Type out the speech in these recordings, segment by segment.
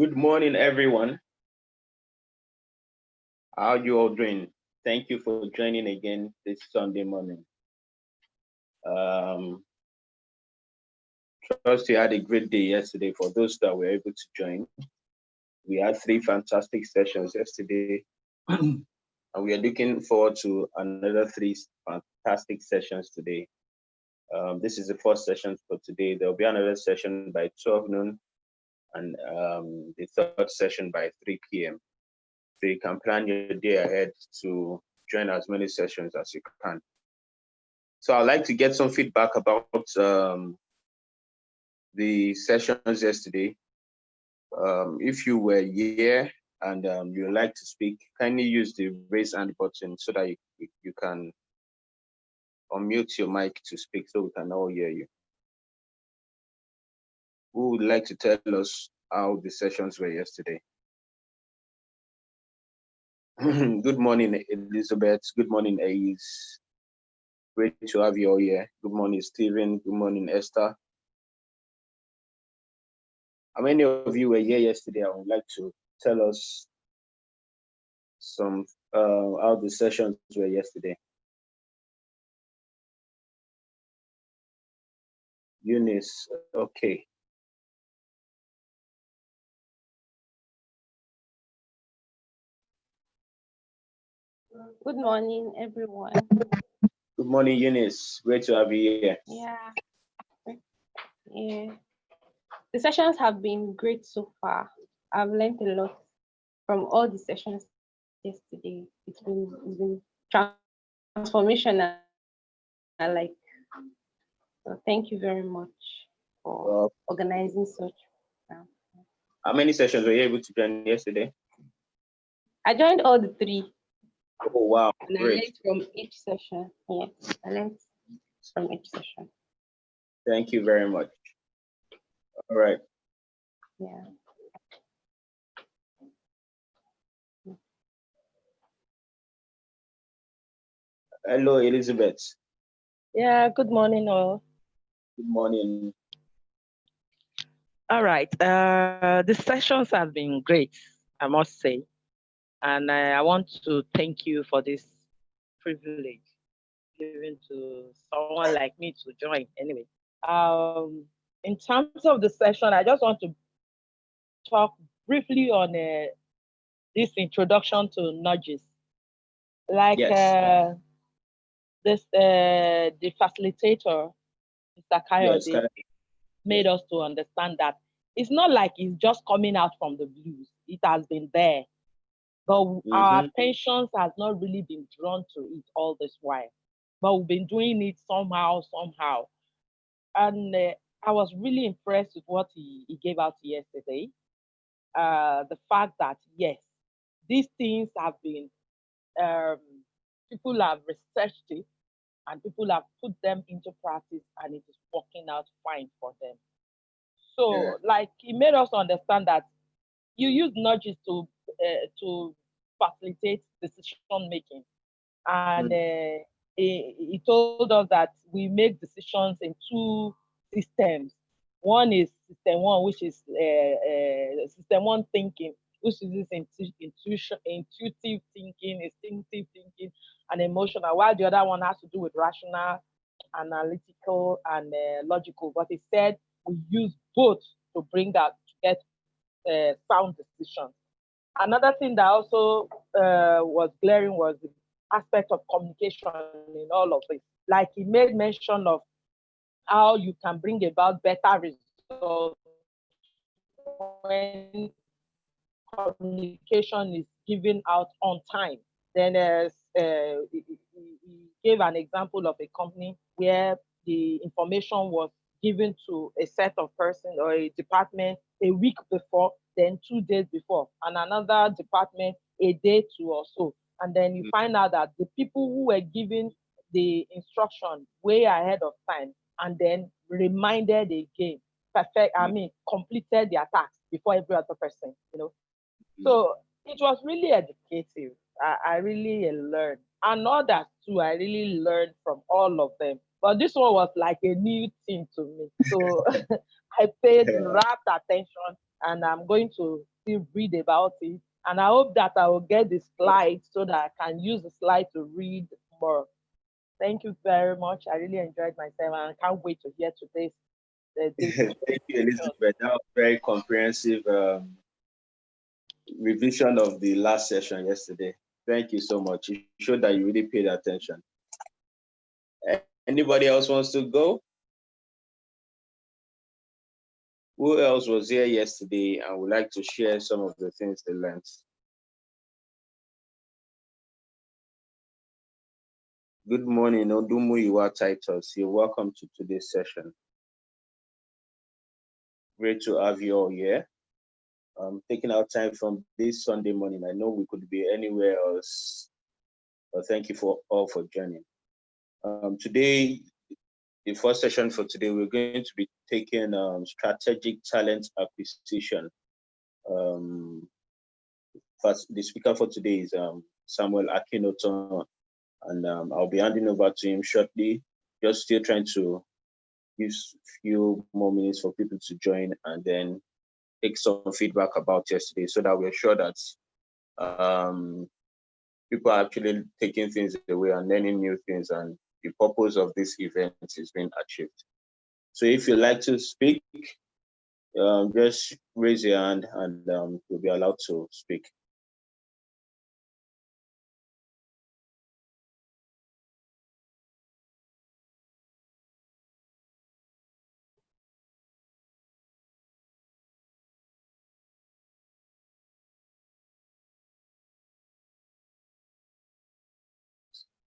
Good morning, everyone. How you all doing? Thank you for joining again this Sunday morning. Trust you had a great day yesterday. For those that were able to join, we had 3 fantastic sessions yesterday, and we are looking forward to another 3 fantastic sessions today. This is the first session for today. There will be another session by 12 noon, and the third session by 3 p.m. So you can plan your day ahead to join as many sessions as you can. So I'd like to get some feedback about the sessions yesterday. If you were here and you would like to speak, kindly use the raise hand button so that you can unmute your mic to speak so we can all hear you. Who would like to tell us how the sessions were yesterday? Good morning, Elizabeth. Good morning, Ace. Great to have you all here. Good morning, Stephen. Good morning, Esther. How many of you were here yesterday? I would like to tell us some how the sessions were yesterday. Eunice, okay. Good morning, everyone. Good morning, Eunice. Great to have you here. Yeah. The sessions have been great so far. I've learned a lot from all the sessions yesterday. It's been transformational. So thank you very much for organizing such. How many sessions were you able to join yesterday? I joined all the 3. Oh wow! And great. I learned from each session. Yes, I learned from each session. Thank you very much. All right. Yeah. Hello, Elizabeth. Yeah, good morning, all. Good morning. All right. The sessions have been great, I must say. And I want to thank you for this privilege given to someone like me to join anyway. In terms of the session, I just want to talk briefly on this introduction to nudges. Like yes. The facilitator, Mr. Kayode, yes, made us to understand that it's not like it's just coming out from the blues. It has been there. But our attentions has not really been drawn to it all this while. But we've been doing it somehow. And I was really impressed with what he gave out yesterday. The fact that, yes, these things have been, people have researched it and people have put them into practice and it is working out fine for them. So, like, he made us understand that you use nudges to facilitate decision making, and he told us that we make decisions in 2 systems. One is system 1, which is system 1 thinking, which is intuitive thinking, instinctive thinking, and emotional, while the other one has to do with rational, analytical, and logical. But he said we use both to bring out to get sound decisions. Another thing that also was glaring was the aspect of communication in all of this. Like, he made mention of how you can bring about better results when communication is given out on time. Then he gave an example of a company where the information was given to a set of persons or a department a week before, then 2 days before, and another department a day 2 or so. And then you find out that the people who were given the instruction way ahead of time and then reminded again, completed their task before every other person, So it was really educative. I really learned. And others too, I really learned from all of them. But this one was like a new thing to me. So I paid rapt attention and I'm going to still read about it. And I hope that I will get the slides so that I can use the slide to read more. Thank you very much. I really enjoyed myself, and I can't wait to hear today's. Thank you, Elizabeth. That was very comprehensive revision of the last session yesterday. Thank you so much. You showed that you really paid attention. Anybody else wants to go? Who else was here yesterday and would like to share some of the things they learned? Good morning, Odumuyiwa Titus. You're welcome to today's session. Great to have you all here. Taking our time from this Sunday morning. I know we could be anywhere else, but thank you all for joining. Today, the first session for today, we're going to be taking strategic talent acquisition. First, the speaker for today is Samuel Akinoton, and I'll be handing over to him shortly. Just still trying to give a few more minutes for people to join and then take some feedback about yesterday so that we're sure that people are actually taking things away and learning new things, and the purpose of this event is being achieved. So if you'd like to speak, just raise your hand and you'll be allowed to speak.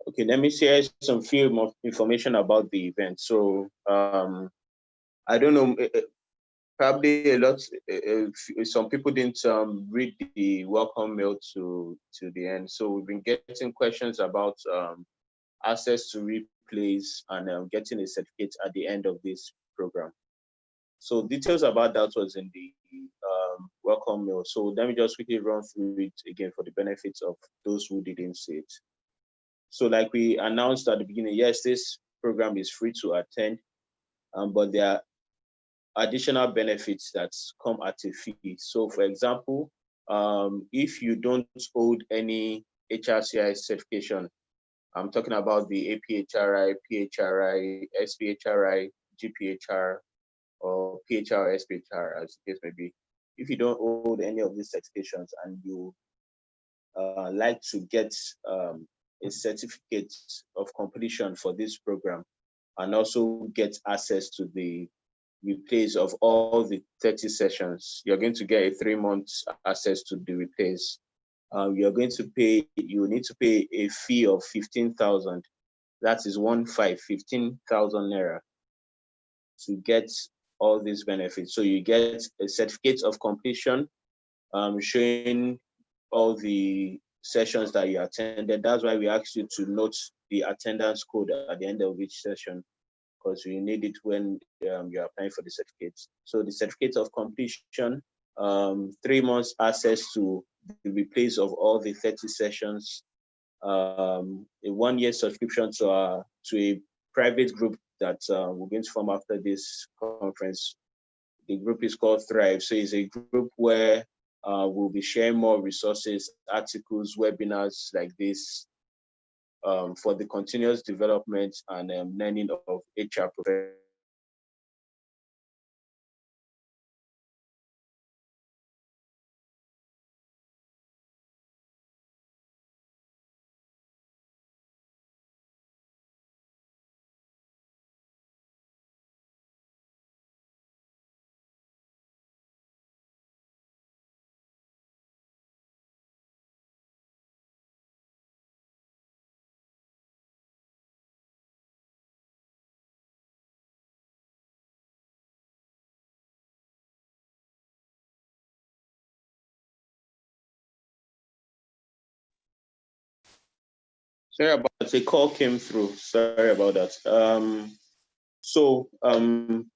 Okay, let me share some few more information about the event. So I don't know, probably a lot, some people didn't read the welcome mail to the end. So we've been getting questions about access to replays and getting a certificate at the end of this program. So details about that was in the welcome mail. So let me just quickly run through it again for the benefits of those who didn't see it. So like we announced at the beginning, yes, this program is free to attend, but there are additional benefits that come at a fee. So for example, if you don't hold any HRCI certification, I'm talking about the APHRI, PHRI, SPHRI, GPHR, or PHR, SPHR, as the case may be. If you don't hold any of these certifications and you like to get a certificate of completion for this program and also get access to the replays of all the 30 sessions, you're going to get a 3 months access to the replays. You need to pay a fee of 15,000. That is 15,000 naira to get all these benefits. So you get a certificate of completion showing all the sessions that you attended. That's why we asked you to note the attendance code at the end of each session, because you need it when you're applying for the certificate. So the certificate of completion, 3 months access to the replays of all the 30 sessions, a 1 year subscription to a private group that we're going to form after this conference. The group is called tHRive. So it's a group where we'll be sharing more resources, articles, webinars like this for the continuous development and learning of HR professionals. Sorry about that. A call came through. Sorry about that.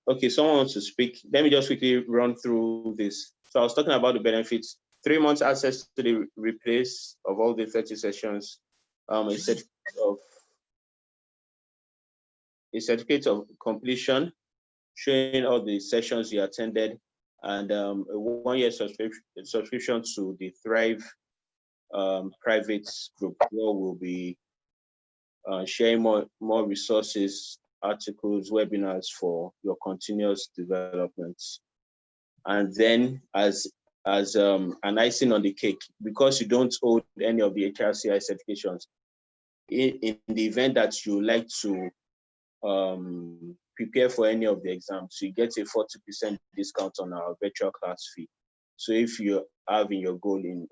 Okay, someone wants to speak. Let me just quickly run through this. So I was talking about the benefits. 3 months access to the replays of all the 30 sessions, a certificate of completion showing all the sessions you attended, and a 1-year subscription to the tHRive private group, where we'll be sharing more resources, articles, webinars for your continuous development. And then as an icing on the cake, because you don't hold any of the HRCI certifications, in the event that you like to prepare for any of the exams, you get a 40% discount on our virtual class fee. So if you have in your goal in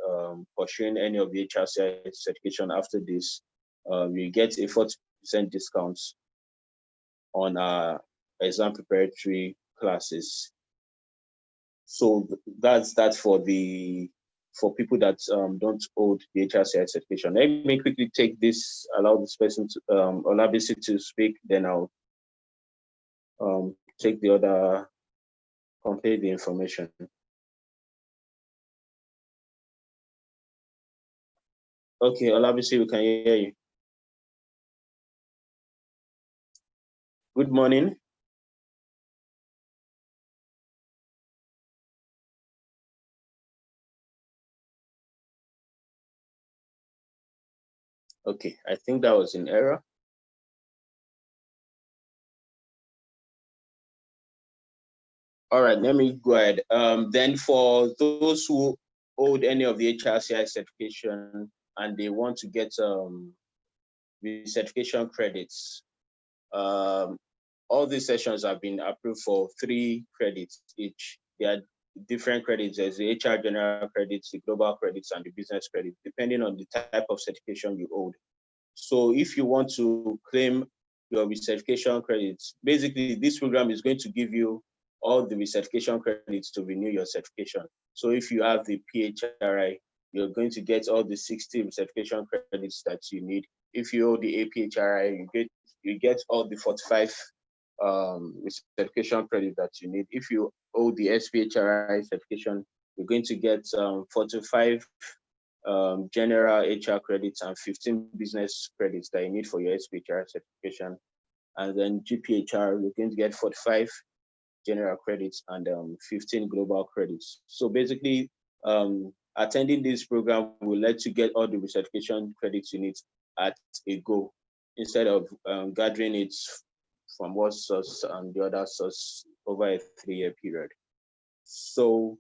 pursuing any of the HRCI certification after this, you get a 40% discount on our exam preparatory classes. So that's that for people that don't hold the HRCI certification. Let me quickly take this, allow this person to Olabisi to speak, then I'll take the other, complete the information. Okay, Olabisi, we can hear you. Good morning. Okay, I think that was an error. All right, let me go ahead. Then for those who hold any of the HRCI certification and they want to get the certification credits, all these sessions have been approved for 3 credits each. They are different credits. There's the HR general credits, the global credits, and the business credit, depending on the type of certification you hold. So if you want to claim your recertification credits, basically this program is going to give you all the recertification credits to renew your certification. So if you have the tHRive, you're going to get all the 60 recertification credits that you need. If you hold the tHRive, you get all the 45 recertification credits that you need. If you hold the tHRive certification, you're going to get 45 general HR credits and 15 business credits that you need for your SPHR certification. And then GPHR, you're going to get 45 general credits and 15 global credits. So basically, attending this program will let you get all the recertification credits you need at a go, instead of gathering it from one source and the other source over a 3-year period. So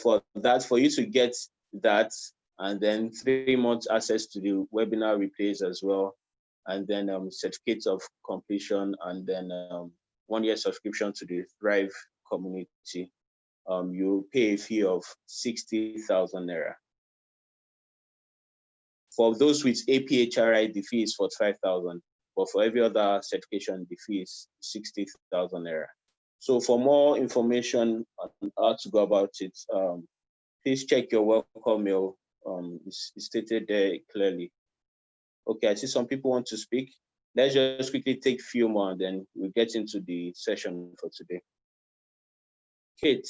for you to get that, and then 3 months access to the webinar replays as well, and then certificates of completion, and then 1-year subscription to the tHRive community, you pay a fee of 60,000 naira. For those with APHRI, the fee is 45,000, but for every other certification, the fee is 60,000 naira. So for more information on how to go about it, please check your welcome mail. It's stated there clearly. Okay, I see some people want to speak. Let's just quickly take a few more, and then we'll get into the session for today. Kate.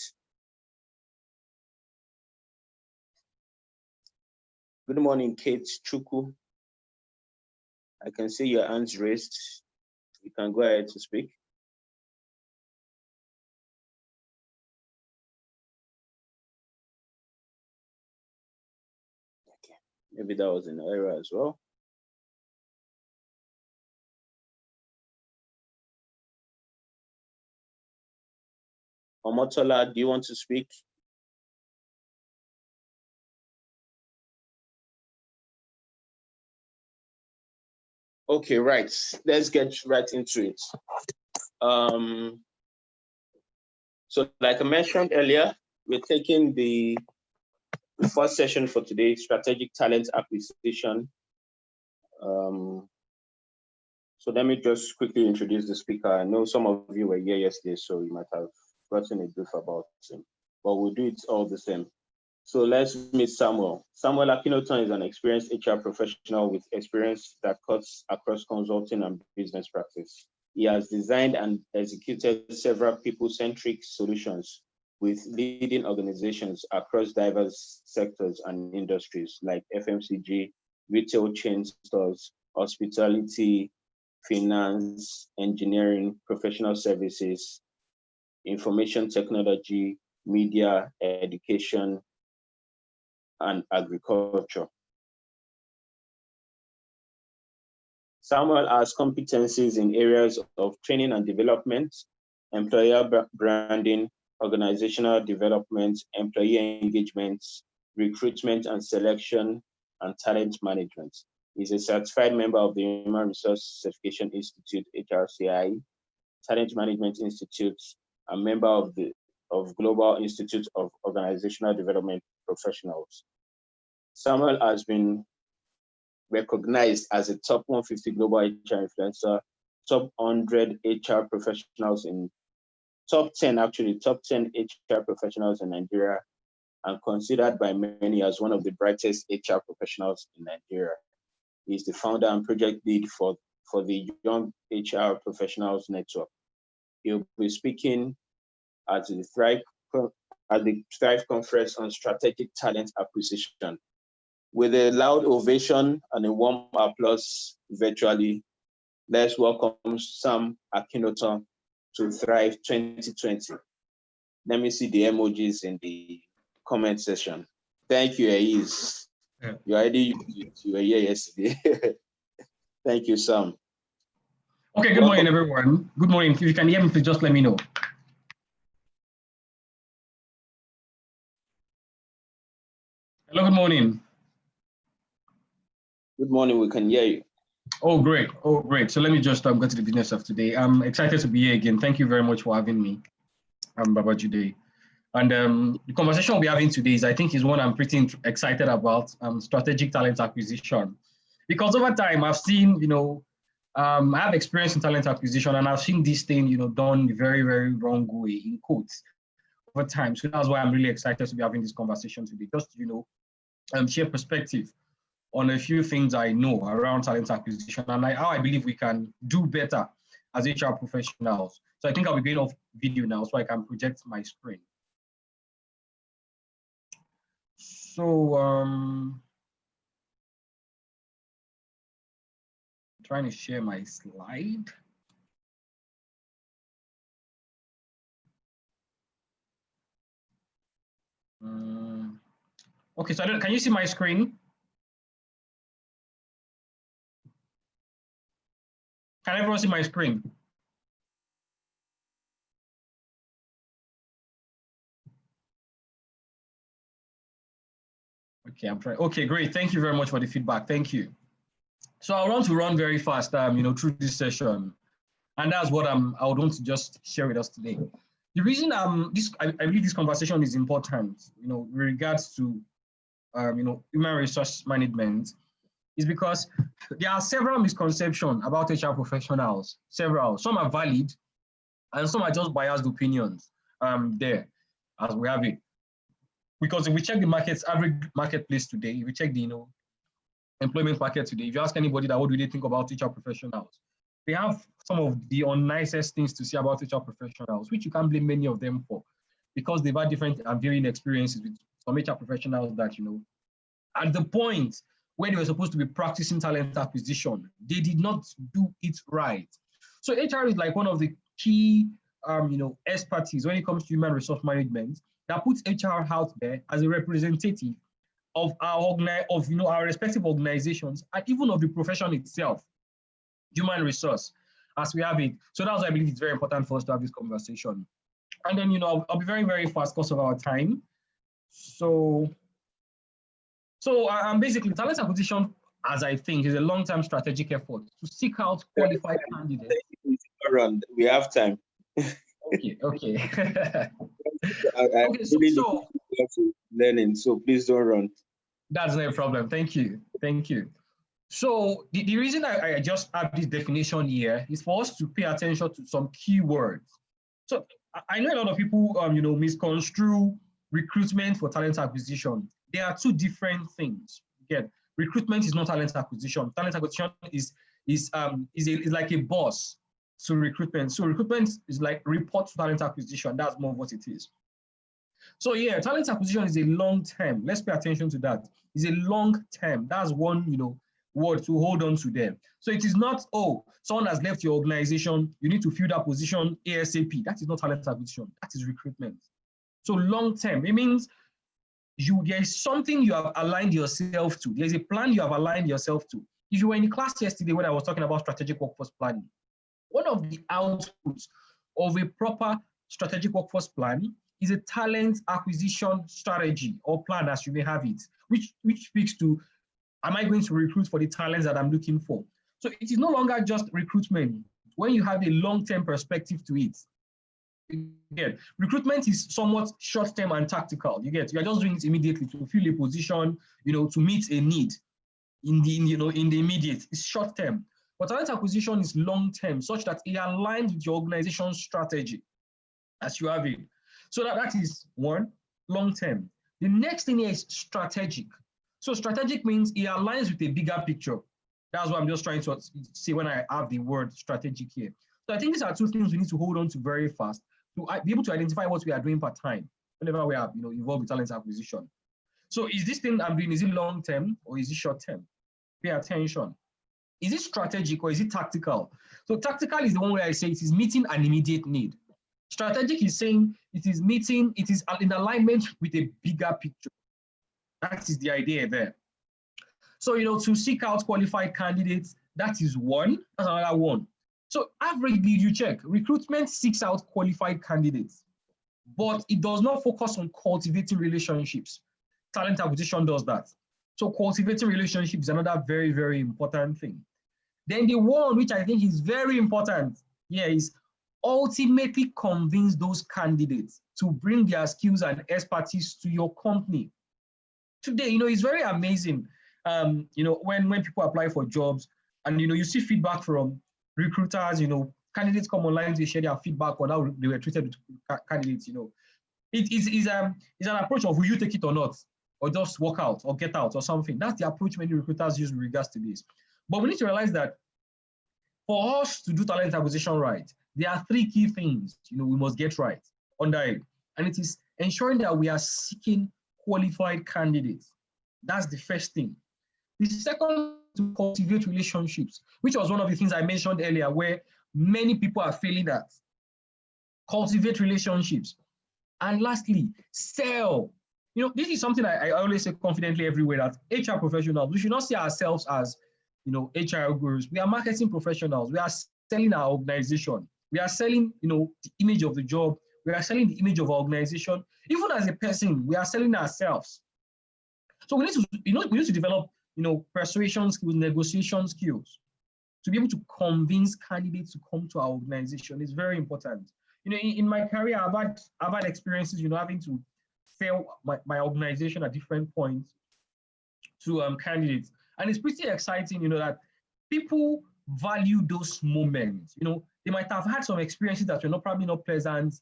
Good morning, Kate Chuku. I can see your hands raised. You can go ahead to speak. Okay, maybe that was an error as well. Omotola, do you want to speak? Okay, right. Let's get right into it. So like I mentioned earlier, we're taking the first session for today, strategic talent acquisition. So let me just quickly introduce the speaker. I know some of you were here yesterday, so you might have gotten a brief about him, but we'll do it all the same. So let's meet Samuel. Samuel Akinoton is an experienced HR professional with experience that cuts across consulting and business practice. He has designed and executed several people-centric solutions with leading organizations across diverse sectors and industries like FMCG, retail chain stores, hospitality, finance, engineering, professional services, information technology, media, education, and agriculture. Samuel has competencies in areas of training and development, employer branding, organizational development, employee engagement, recruitment and selection, and talent management. He's a certified member of the Human Resource Certification Institute, tHRive, Talent Management Institute, a member of Global Institute of Organizational Development Professionals. Samuel has been recognized as a top 150 global HR influencer, top 100 HR professionals in top 10 HR professionals in Nigeria, and considered by many as one of the brightest HR professionals in Nigeria. He's the founder and project lead for the Young HR Professionals Network. He'll be speaking at the Thrive Conference on Strategic Talent Acquisition. With a loud ovation and a warm applause virtually, let's welcome Sam Akinoton to Thrive 2020. Let me see the emojis in the comment section. Thank you, Aiz. Yeah. You were here yesterday. Thank you, Sam. Okay, good morning, everyone. Good morning. If you can hear me, please just let me know. Hello, good morning. Good morning, we can hear you. Oh, great. Oh, great. So let me just go to the business of today. I'm excited to be here again. Thank you very much for having me. I'm Babajude. And the conversation we'll be having today is one I'm pretty excited about, strategic talent acquisition. Because over time, I've seen, I have experience in talent acquisition, and I've seen this thing, done the very, very wrong way, in quotes, over time. So that's why I'm really excited to be having this conversation today, just to, share perspective on a few things I know around talent acquisition and how I believe we can do better as HR professionals. So I think I'll be going off video now so I can project my screen. So trying to share my slide. Okay, so can you see my screen? Can everyone see my screen? Okay, I'm trying. Okay, great. Thank you very much for the feedback. Thank you. So I want to run very fast, through this session, and that's what I would want to just share with us today. The reason I believe this conversation is important, with regards to, human resource management, is because there are several misconceptions about HR professionals. Several. Some are valid, and some are just biased opinions. There, as we have it. Because if we check the average marketplace today, if we check the employment market today, if you ask anybody that what do they think about HR professionals, they have some of the unnicest things to say about HR professionals, which you can't blame many of them for, because they've had different and varying experiences with some HR professionals that, at the point where they were supposed to be practicing talent acquisition, they did not do it right. So HR is like one of the key, expertise when it comes to human resource management that puts HR out there as a representative of our our respective organizations and even of the profession itself, human resource, as we have it. So that's why I believe it's very important for us to have this conversation. And then, I'll be very, very fast because of our time. So basically, talent acquisition, as I think, is a long-term strategic effort to seek out qualified candidates. We have time. Okay. I really look to learning, so please don't run. That's no problem. Thank you. So the reason I just have this definition here is for us to pay attention to some keywords. So I know a lot of people, misconstrue recruitment for talent acquisition. There are two different things. Again, recruitment is not talent acquisition. Talent acquisition is like a boss to recruitment. So recruitment is like report to talent acquisition. That's more of what it is. So yeah, talent acquisition is a long term. Let's pay attention to that. It's a long term. That's one, word to hold on to there. So it is not, someone has left your organization, you need to fill that position ASAP. That is not talent acquisition. That is recruitment. So long term, it means there is something you have aligned yourself to. There's a plan you have aligned yourself to. If you were in class yesterday when I was talking about strategic workforce planning, one of the outputs of a proper strategic workforce plan is a talent acquisition strategy or plan, as you may have it, which speaks to, am I going to recruit for the talents that I'm looking for? So it is no longer just recruitment when you have a long-term perspective to it. Again, recruitment is somewhat short-term and tactical. You are just doing it immediately to fill a position, to meet a need in the immediate. It's short-term. But talent acquisition is long-term, such that it aligns with your organization's strategy as you have it. So that is one, long-term. The next thing is strategic. So strategic means it aligns with a bigger picture. That's what I'm just trying to say when I have the word strategic here. So I think these are two things we need to hold on to very fast to be able to identify what we are doing per time whenever we are involved with talent acquisition. So is this thing I'm doing, is it long-term or is it short-term? Pay attention. Is it strategic or is it tactical? So tactical is the one where I say it is meeting an immediate need. Strategic is saying it is in alignment with a bigger picture. That is the idea there. So, to seek out qualified candidates, that is one, that's another one. So averagely, you check, recruitment seeks out qualified candidates, but it does not focus on cultivating relationships. Talent acquisition does that. So cultivating relationships is another very, very important thing. Then the one which I think is very important here is ultimately convince those candidates to bring their skills and expertise to your company. Today, it's very amazing, when people apply for jobs and, you see feedback from recruiters, candidates come online to share their feedback on how they were treated with candidates, It's an approach of will you take it or not, or just walk out or get out or something. That's the approach many recruiters use in regards to this. But we need to realize that for us to do talent acquisition right, there are three key things we must get right under it. And it is ensuring that we are seeking qualified candidates. That's the first thing. The second, to cultivate relationships, which was one of the things I mentioned earlier, where many people are failing at. Cultivate relationships. And lastly, sell. This is something I always say confidently everywhere, that HR professionals, we should not see ourselves as, HR gurus. We are marketing professionals. We are selling our organization. We are selling, the image of the job. We are selling the image of our organization. Even as a person, we are selling ourselves. So we need to develop, persuasion skills, negotiation skills to be able to convince candidates to come to our organization. It's very important. In my career, I've had experiences, having to sell my organization at different points to candidates. And it's pretty exciting, that people value those moments. They might have had some experiences that were probably not pleasant,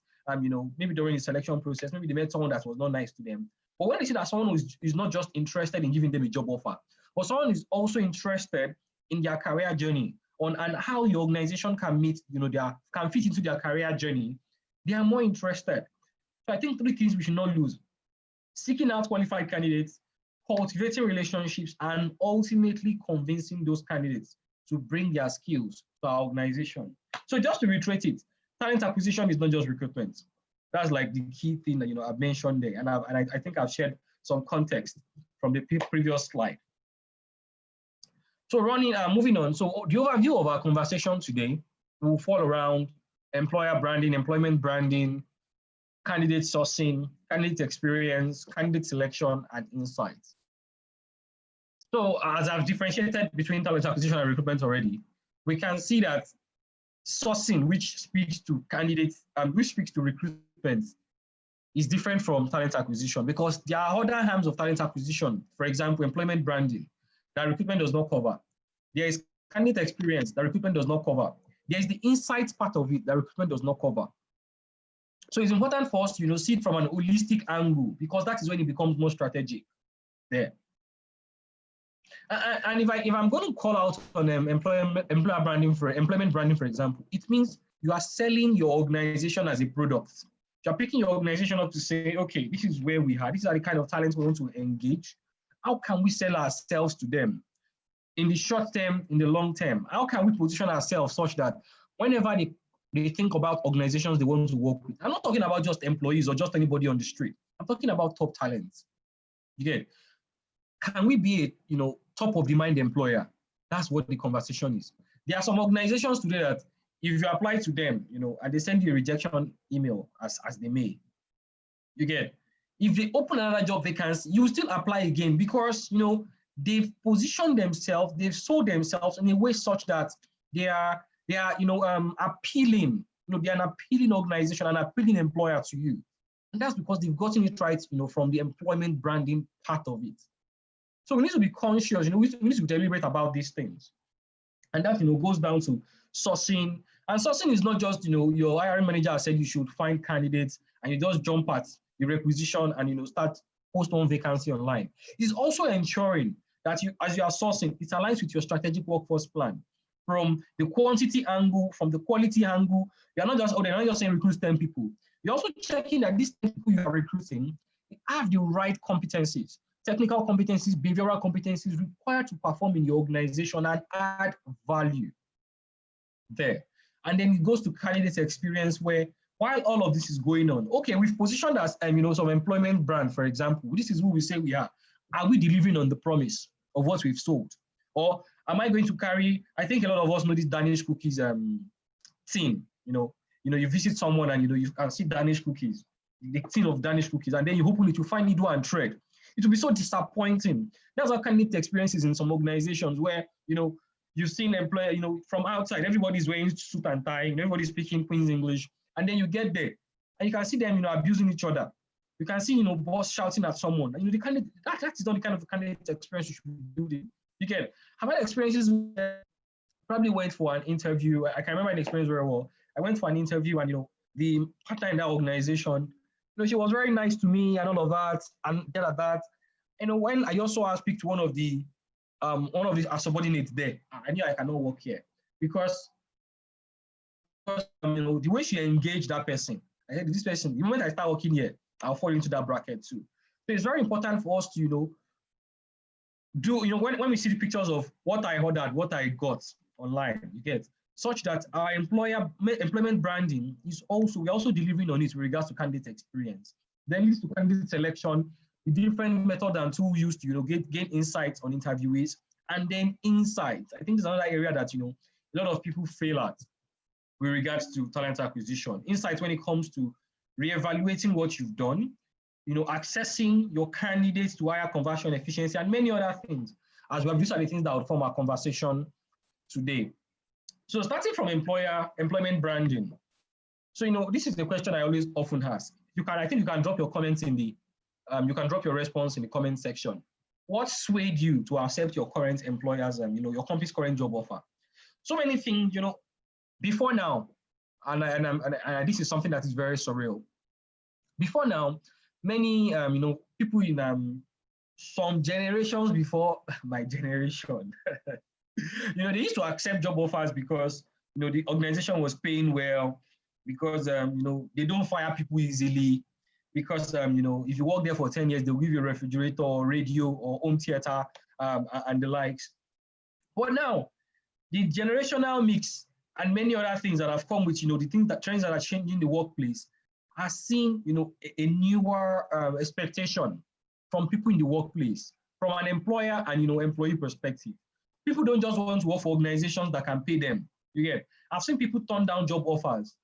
maybe during the selection process, maybe they met someone that was not nice to them. But when they see that someone is not just interested in giving them a job offer, but someone is also interested in their career journey and how your organization can meet, can fit into their career journey, they are more interested. So I think three things we should not lose: seeking out qualified candidates, cultivating relationships, and ultimately convincing those candidates to bring their skills to our organization. So just to reiterate it, talent acquisition is not just recruitment. That's like the key thing that I've mentioned there, and I think I've shared some context from the previous slide. So moving on. So the overview of our conversation today will fall around employer branding, employment branding, candidate sourcing, candidate experience, candidate selection, and insights. So as I've differentiated between talent acquisition and recruitment already, we can see that sourcing, which speaks to candidates and which speaks to recruitment, is different from talent acquisition, because there are other arms of talent acquisition. For example, employment branding, that recruitment does not cover. There is candidate experience that recruitment does not cover. There is the insights part of it that recruitment does not cover. So it's important for us to see it from an holistic angle, because that is when it becomes more strategic there. And if I'm going to call out on employment branding, for example, it means you are selling your organization as a product. You're picking your organization up to say, okay, this is where we are. These are the kind of talents we want to engage. How can we sell ourselves to them in the short term, in the long term? How can we position ourselves such that whenever they think about organizations they want to work with. I'm not talking about just employees or just anybody on the street. I'm talking about top talents. You get it? Can we be a top of the mind employer? That's what the conversation is. There are some organizations today that if you apply to them, and they send you a rejection email as they may, you get, if they open another job vacancy, you still apply again because they've positioned themselves, they've sold themselves in a way such that they are appealing, they're an appealing organization, an appealing employer to you. And that's because they've gotten it right, from the employment branding part of it. So we need to be conscious, we need to be deliberate about these things. And that, goes down to sourcing. And sourcing is not just, your hiring manager said you should find candidates and you just jump at the requisition and, start post one vacancy online. It's also ensuring that as you are sourcing, it aligns with your strategic workforce plan. From the quantity angle, from the quality angle, they're not just saying recruit 10 people. You're also checking that these 10 people you are recruiting have the right competencies. Technical competencies, behavioral competencies required to perform in your organization and add value there. And then it goes to candidate experience where while all of this is going on, okay, we've positioned as some employment brand, for example. This is who we say we are. Are we delivering on the promise of what we've sold? Or am I going to carry, I think a lot of us know this Danish cookies thing, you visit someone and you can see Danish cookies, the tin of Danish cookies, and then you open it, you find needle and thread. It will be so disappointing. That's how candidate experiences in some organizations where, you've seen employer, from outside, everybody's wearing suit and tie, everybody's speaking Queen's English. And then you get there and you can see them, abusing each other. You can see, boss shouting at someone. And, the candidate, that is not the kind of candidate experience you should be building. You get, have had experiences where probably went for an interview. I can remember an experience very well. I went for an interview and, the partner in that organization, she was very nice to me and all of that and that. When I also speak to one of the subordinates there, I knew I cannot work here because the way she engaged that person, I said, this person, the moment I start working here, I'll fall into that bracket too. So it's very important for us to, when we see the pictures of what I ordered, what I got online, you get, such that our employment branding is we're also delivering on it with regards to candidate experience. Then leads to candidate selection, the different method and tool used to, gain insights on interviewees, and then insights. I think there's another area that, a lot of people fail at with regards to talent acquisition. Insights when it comes to reevaluating what you've done, accessing your candidates to higher conversion efficiency and many other things, as well. These are the things that would form our conversation today. So starting from employment branding. So, this is the question I always often ask. I think you can drop your comments in the, you can drop your response in the comment section. What swayed you to accept your current employer's, your company's current job offer? So many things, before now, and this is something that is very surreal. Before now, many, people in some generations before my generation, they used to accept job offers because, the organization was paying well, because, they don't fire people easily, because, if you work there for 10 years, they'll give you a refrigerator or radio or home theater and the likes. But now, the generational mix and many other things that have come with, the trends that are changing the workplace are seeing, a newer expectation from people in the workplace, from an employer and, employee perspective. People don't just want to work for organizations that can pay them. You get, I've seen people turn down job offers.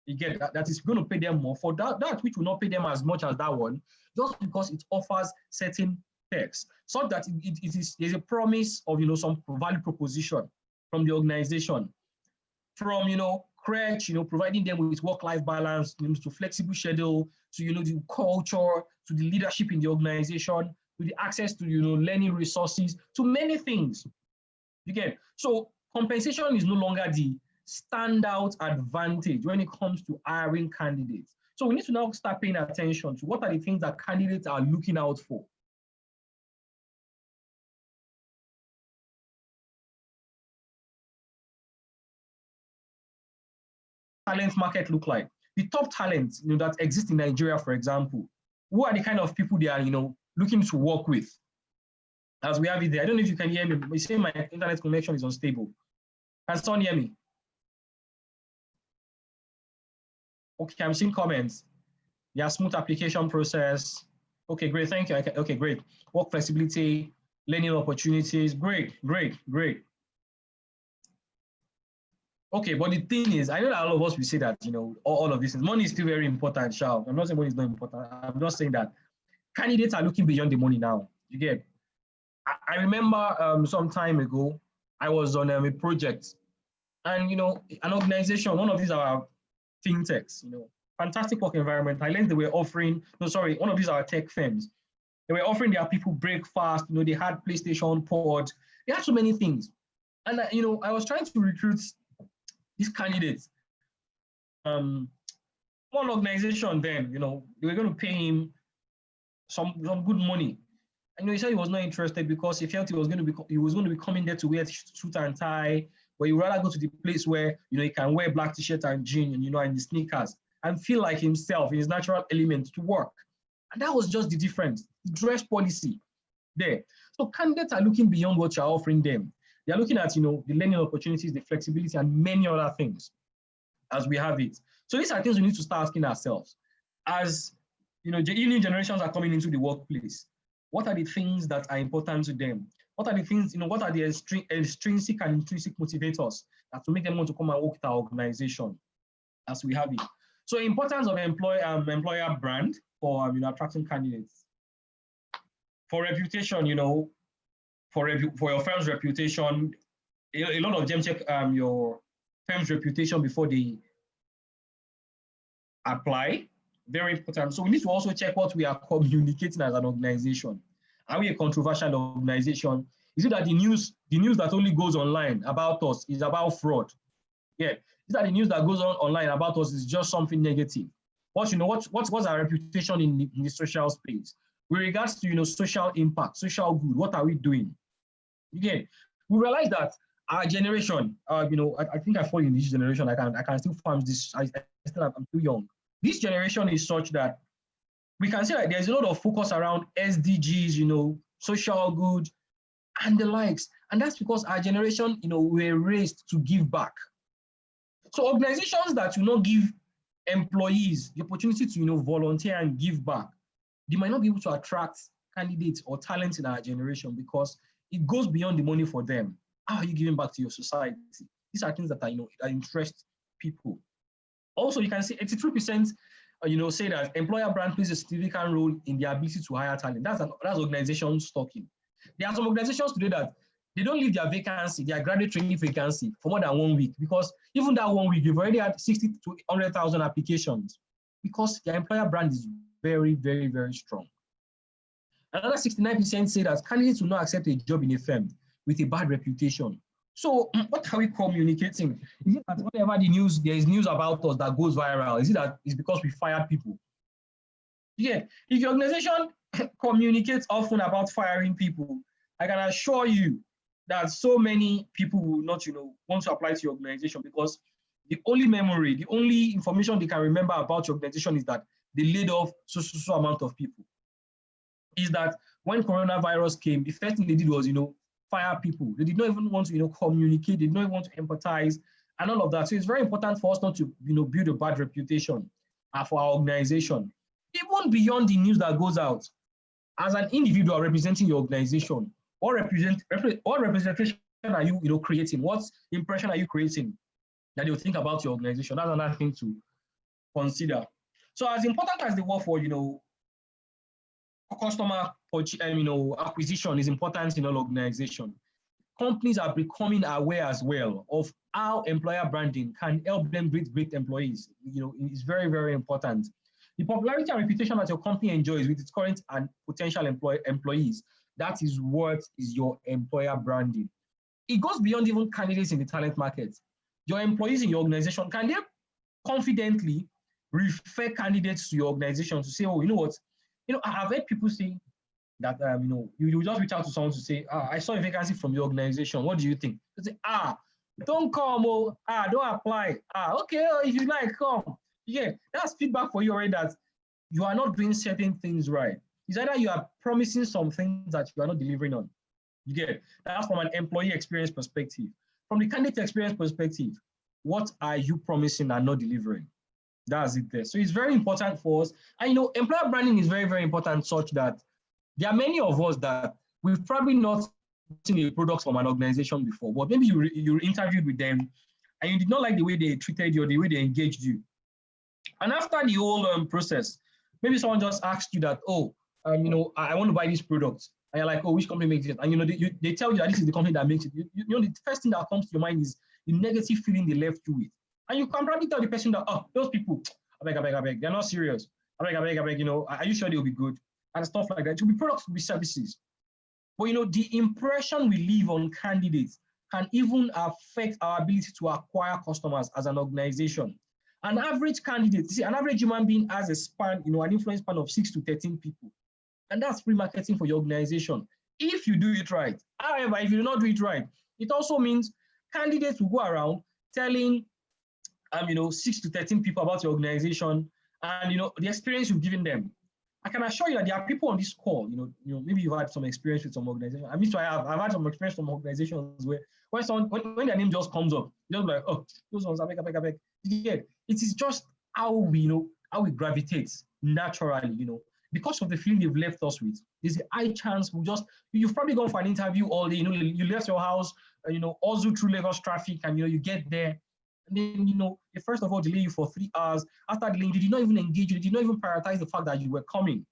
You get that is going to pay them more for that which will not pay them as much as that one, just because it offers certain perks, so that there's a promise of, some value proposition from the organization, from, crèche, providing them with work-life balance, to flexible schedule, to, the culture, to the leadership in the organization, to the access to, learning resources, to many things. You get, so compensation is no longer the standout advantage when it comes to hiring candidates. So we need to now start paying attention to what are the things that candidates are looking out for. Talent market look like? The top talents, that exist in Nigeria, for example, who are the kind of people they are, looking to work with? As we have it there, I don't know if you can hear me. We say my internet connection is unstable. Can someone hear me? Okay, I'm seeing comments. Yeah, smooth application process. Okay, great. Thank you. Okay, great. Work flexibility, learning opportunities. Great, great, great. Okay, but the thing is, I know that all of us will say that, all of this is money is still very important, Shao. I'm not saying money is not important. I'm just saying that candidates are looking beyond the money now. You get? I remember some time ago, I was on a project, and an organization, one of these are fintechs, fantastic work environment. I learned they were offering, no, sorry, one of these are tech firms. They were offering their people breakfast, they had PlayStation pods, they had so many things. And I was trying to recruit these candidates. One organization then, they were going to pay him some good money. And he said he was not interested because he felt he was going to be coming there to wear suit and tie, but he'd rather go to the place where he can wear black t-shirt and jeans and and the sneakers and feel like himself in his natural element to work. And that was just the difference, the dress policy there. So candidates are looking beyond what you're offering them. They're looking at the learning opportunities, the flexibility, and many other things as we have it. So these are things we need to start asking ourselves. As new generations are coming into the workplace, what are the things that are important to them? What are the things, what are the extrinsic and intrinsic motivators that will make them want to come and work with our organization as we have it? So importance of employer brand for attracting candidates. For reputation, for your firm's reputation, a lot of them check your firm's reputation before they apply. Very important. So we need to also check what we are communicating as an organization. Are we a controversial organization? Is it that the news that only goes online about us is about fraud? Yeah. Is that the news that goes on online about us is just something negative? What's our reputation in the social space? With regards to social impact, social good, what are we doing? Again, we realize that our generation, I think I fall in this generation. I can still farm this. I'm too young. This generation is such that we can say that there's a lot of focus around SDGs, social good, and the likes. And that's because our generation, were raised to give back. So organizations that will not give employees the opportunity to, volunteer and give back, they might not be able to attract candidates or talents in our generation because it goes beyond the money for them. How are you giving back to your society? These are things that are, that interest people. Also, you can see 83% say that employer brand plays a significant role in the ability to hire talent. That's organizations talking. There are some organizations today that they don't leave their vacancy, their graduate training vacancy for more than 1 week because even that 1 week, they've already had 60 to 100,000 applications because their employer brand is very, very, very strong. Another 69% say that candidates will not accept a job in a firm with a bad reputation. So what are we communicating? Is it that whenever there is news about us that goes viral, is it that it's because we fired people? Yeah, if your organization communicates often about firing people, I can assure you that so many people will not, want to apply to your organization because the only memory, the only information they can remember about your organization is that they laid off so amount of people. Is that when coronavirus came, the first thing they did was, fire people. They did not even want to, communicate. They did not even want to empathize and all of that. So it's very important for us not to, build a bad reputation for our organization. Even beyond the news that goes out, as an individual representing your organization, what representation are you, creating? What impression are you creating that they'll think about your organization? That's another thing to consider. So as important as the work for, customer acquisition is important in all organizations, companies are becoming aware as well of how employer branding can help them breed great employees. It's very, very important. The popularity and reputation that your company enjoys with its current and potential employees, that is what is your employer branding. It goes beyond even candidates in the talent market. Your employees in your organization, can they confidently refer candidates to your organization to say, oh, you know what, I've heard people say that, you just reach out to someone to say, I saw a vacancy from your organization. What do you think? They say, don't come, don't apply. Okay, if you like, come. Yeah, that's feedback for you already that you are not doing certain things right. It's either you are promising some things that you are not delivering on. You get it? That's from an employee experience perspective. From the candidate experience perspective, what are you promising and not delivering? That's it there. So it's very important for us. And you know, employer branding is very, very important, such that there are many of us that we've probably not seen a product from an organization before, but maybe you interviewed with them and you did not like the way they treated you or the way they engaged you. And after the whole process, maybe someone just asked you that, oh, you know, I want to buy this product. And you're like, oh, which company makes it? And you know, they tell you that this is the company that makes it. You know, the first thing that comes to your mind is the negative feeling they left you with. And you can probably tell the person that, oh, those people, I beg, they're not serious. I beg, you know, are you sure they'll be good? And stuff like that. It will be products, it will be services. But, you know, the impression we leave on candidates can even affect our ability to acquire customers as an organization. An average candidate, see, an average human being has a span, you know, an influence span of 6 to 13 people. And that's free marketing for your organization, if you do it right. However, if you do not do it right, it also means candidates will go around telling, you know, 6 to 13 people about your organization and, you know, the experience you've given them. I can assure you that there are people on this call, you know, maybe you've had some experience with some organizations. I mean, so I've had some experience from organizations where when their name just comes up, you're just like, oh, those ones, I beg. Yeah, it is just how we, you know, how we gravitate naturally, you know, because of the feeling they've left us with. There's a high chance you've probably gone for an interview all day, you know, you left your house, you know, also through Lagos traffic, and, you know, you get there. And then, you know, they first of all delay you for 3 hours. After delaying, they did not even engage you. They did not even prioritize the fact that you were coming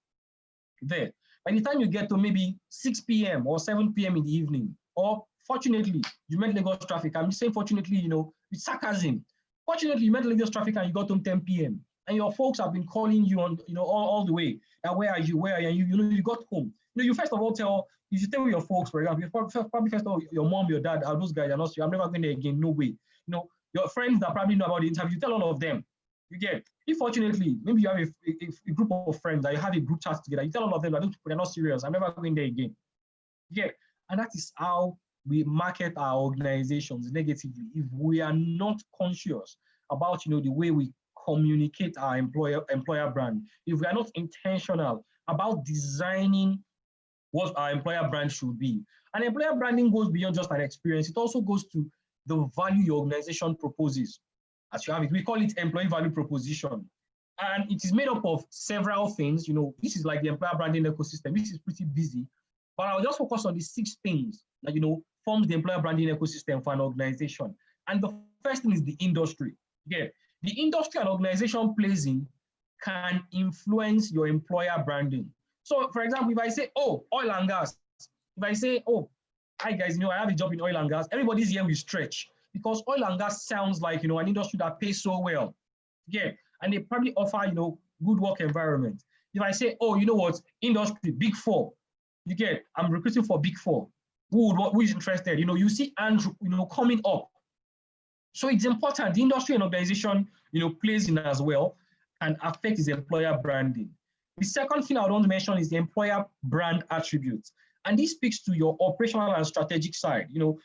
there. By the time you get to maybe 6 p.m. or 7 p.m. in the evening, or fortunately, you met Lagos traffic. I'm saying fortunately, you know, with sarcasm. Fortunately, you met Lagos traffic and you got home 10 p.m. And your folks have been calling you on, you know, all the way. And where are you? Where are you? You know, you got home. You know, you first of all you should tell your folks, for example, probably first of all, your mom, your dad, those guys are not sure. I'm never going there again. No way. You know, your friends that probably know about the interview, tell all of them. You get. If fortunately, maybe you have a group of friends that you have a group chat together, you tell all of them that those people are not serious. I'm never going there again. You get. And that is how we market our organizations negatively. If we are not conscious about, you know, the way we communicate our employer brand, if we are not intentional about designing what our employer brand should be. And employer branding goes beyond just an experience. It also goes to the value your organization proposes. As you have it, we call it employee value proposition. And it is made up of several things. You know, this is like the employer branding ecosystem. This is pretty busy, but I'll just focus on the 6 things that, you know, forms the employer branding ecosystem for an organization. And the first thing is the industry. Yeah, the industry an organization plays in can influence your employer branding. So, for example, if I say, oh, oil and gas, if I say, oh, hi guys, you know, I have a job in oil and gas, everybody's here will stretch because oil and gas sounds like, you know, an industry that pays so well. Yeah, and they probably offer, you know, good work environment. If I say, oh, you know what, industry, Big Four, you get, I'm recruiting for Big Four. Who is interested? You know, you see Andrew, you know, coming up. So it's important. The industry and organization, you know, plays in as well and affects his employer branding. The second thing I want to mention is the employer brand attributes. And this speaks to your operational and strategic side. You know,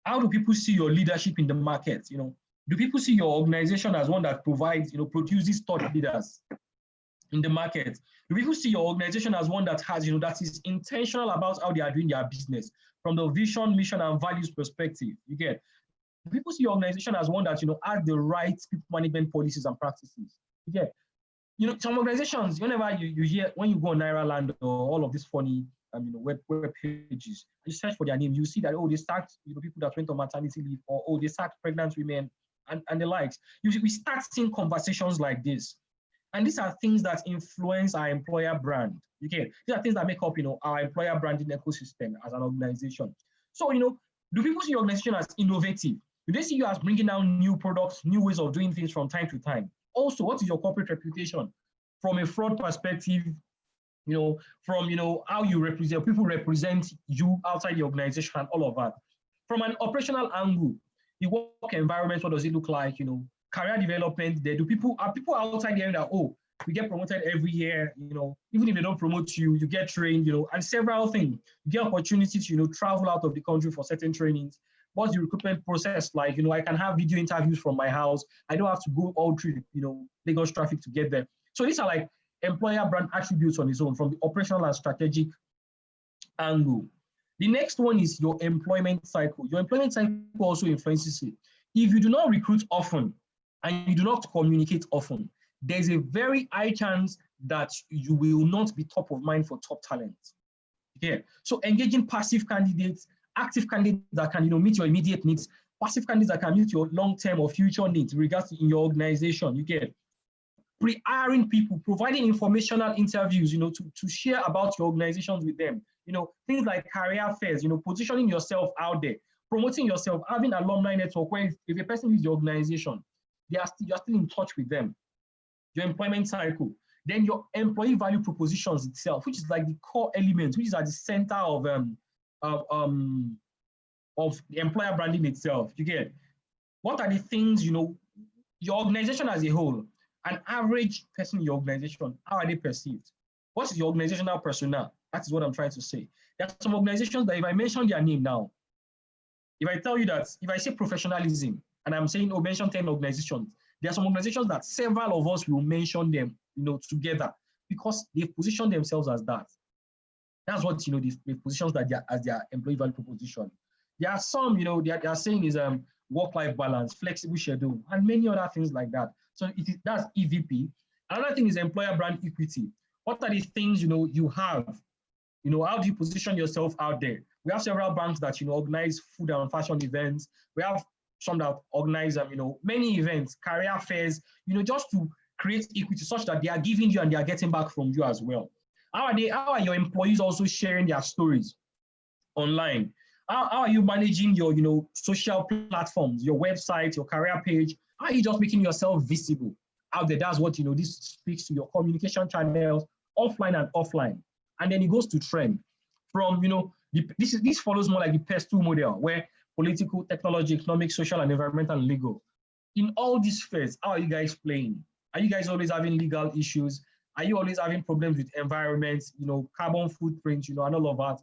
how do people see your leadership in the market? You know, do people see your organization as one that provides, you know, produces thought leaders in the market? Do people see your organization as one that has, you know, that is intentional about how they are doing their business from the vision, mission, and values perspective? You get. Do people see your organization as one that, you know, has the right people management policies and practices? You get. You know, some organizations, whenever you hear, when you go on Naira Land or all of these funny, you know, web pages, you search for their name, you see that, oh, they sacked, you know, people that went on maternity leave, or oh, they sacked pregnant women and the likes. We start seeing conversations like this. And these are things that influence our employer brand. Okay, these are things that make up, you know, our employer branding ecosystem as an organization. So, you know, do people see your organization as innovative? Do they see you as bringing down new products, new ways of doing things from time to time? Also, what is your corporate reputation from a fraud perspective? You know, from, you know, how you represent, people represent you outside the organization and all of that. From an operational angle, the work environment, what does it look like? You know, career development, are people outside there that, oh, we get promoted every year, you know, even if they don't promote you, you get trained, you know, and several things. You get opportunities to, you know, travel out of the country for certain trainings. What's the recruitment process like? You know, I can have video interviews from my house. I don't have to go all through, you know, Lagos traffic to get there. So these are like employer brand attributes on its own from the operational and strategic angle. The next one is your employment cycle. Your employment cycle also influences it. If you do not recruit often and you do not communicate often, there's a very high chance that you will not be top of mind for top talent. Okay, so engaging passive candidates, active candidates that can meet your immediate needs, passive candidates that can meet your long-term or future needs regards to in your organization. You get pre-hiring people, providing informational interviews, to share about your organizations with them. Things like career fairs, positioning yourself out there, promoting yourself, having alumni network where if a person leaves the organization, you're still in touch with them. Your employment cycle, then your employee value propositions itself, which is like the core element, which is at the center of the employer branding itself. You get what are the things your organization as a whole, an average person in your organization, how are they perceived? What is your organizational persona? That is what I'm trying to say. There are some organizations that if I mention their name now, if I tell you that, if I say professionalism, and I'm saying, mention 10 organizations, there are some organizations that several of us will mention them, together because they've positioned themselves as that. That's what, they've positioned that as their employee value proposition. There are some, they are saying is work-life balance, flexible schedule, and many other things like that. So that's EVP. Another thing is employer brand equity. What are the things, you have? How do you position yourself out there? We have several banks that, organize food and fashion events. We have some that organize, many events, career fairs, just to create equity such that they are giving you and they are getting back from you as well. How are your employees also sharing their stories online? How are you managing your, social platforms, your website, your career page? How are you just making yourself visible out there? That's what, this speaks to your communication channels, offline and offline. And then it goes to trend from, this follows more like the PES2 model where political, technology, economic, social, and environmental and legal. In all these spheres, how are you guys playing? Are you guys always having legal issues? Are you always having problems with environment, carbon footprint, and all of that?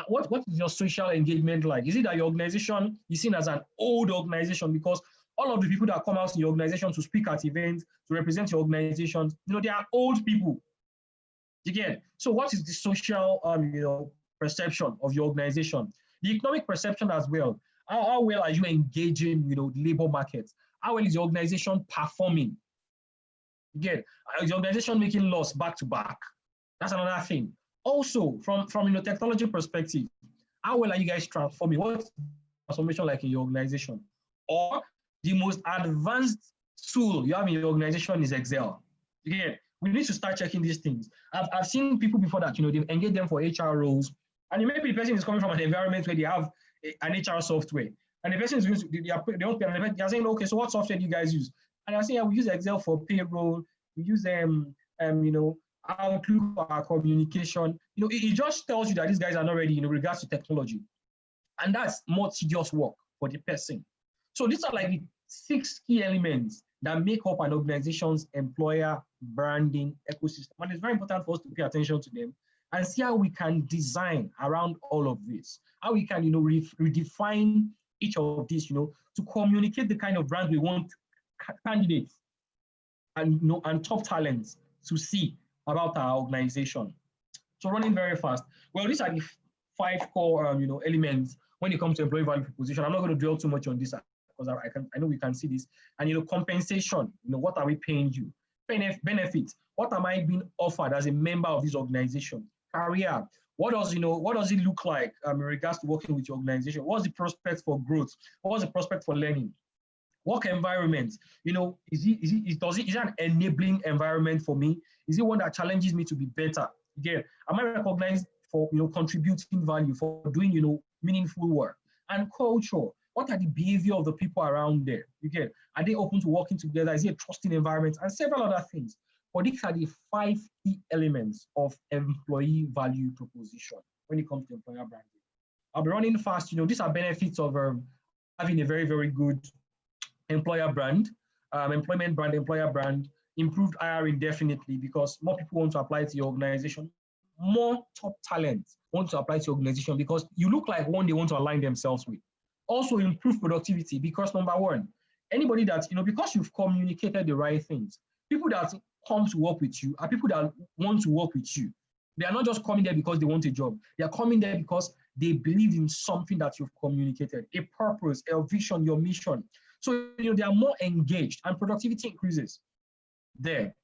What is your social engagement like? Is it that your organization is seen as an old organization because all of the people that come out in your organization to speak at events, to represent your organizations, they are old people. Again, so what is the social, perception of your organization? The economic perception as well. How well are you engaging, the labor market? How well is your organization performing? Again, is your organization making loss back to back? That's another thing. Also, from technology perspective, how well are you guys transforming? What's transformation like in your organization? Or the most advanced tool you have in your organization is Excel. Again, we need to start checking these things. I've seen people before that, they've engaged them for HR roles, and maybe the person is coming from an environment where they have an HR software, and the person is using, they're saying, okay, so what software do you guys use? And I say, yeah, we use Excel for payroll, we use Outlook for our communication. It just tells you that these guys are not ready in regards to technology, and that's more tedious work for the person. So these are like the 6 key elements that make up an organization's employer branding ecosystem. And it's very important for us to pay attention to them and see how we can design around all of this, how we can, redefine each of these, to communicate the kind of brand we want candidates and, and top talents to see about our organization. So running very fast. Well, these are the 5 core, elements when it comes to employee value proposition. I'm not going to dwell too much on this because I know we can see this. And compensation, what are we paying you? Benefits, what am I being offered as a member of this organization? Career, what does it look like in regards to working with your organization? What's the prospect for growth? What's the prospect for learning? Work environment, is it an enabling environment for me? Is it one that challenges me to be better? Again, am I recognized for contributing value, for doing meaningful work? And culture, what are the behavior of the people around there? Again, are they open to working together? Is it a trusting environment? And several other things. But these are the 5 key elements of employee value proposition when it comes to employer branding. I'll be running fast. These are benefits of having a very, very good employer brand, employment brand, employer brand, improved hiring definitely because more people want to apply to your organization. More top talent want to apply to your organization because you look like one they want to align themselves with. Also improve productivity because number one, anybody that, because you've communicated the right things, people that come to work with you are people that want to work with you. They are not just coming there because they want a job. They are coming there because they believe in something that you've communicated, a purpose, a vision, your mission. So, they are more engaged and productivity increases. there.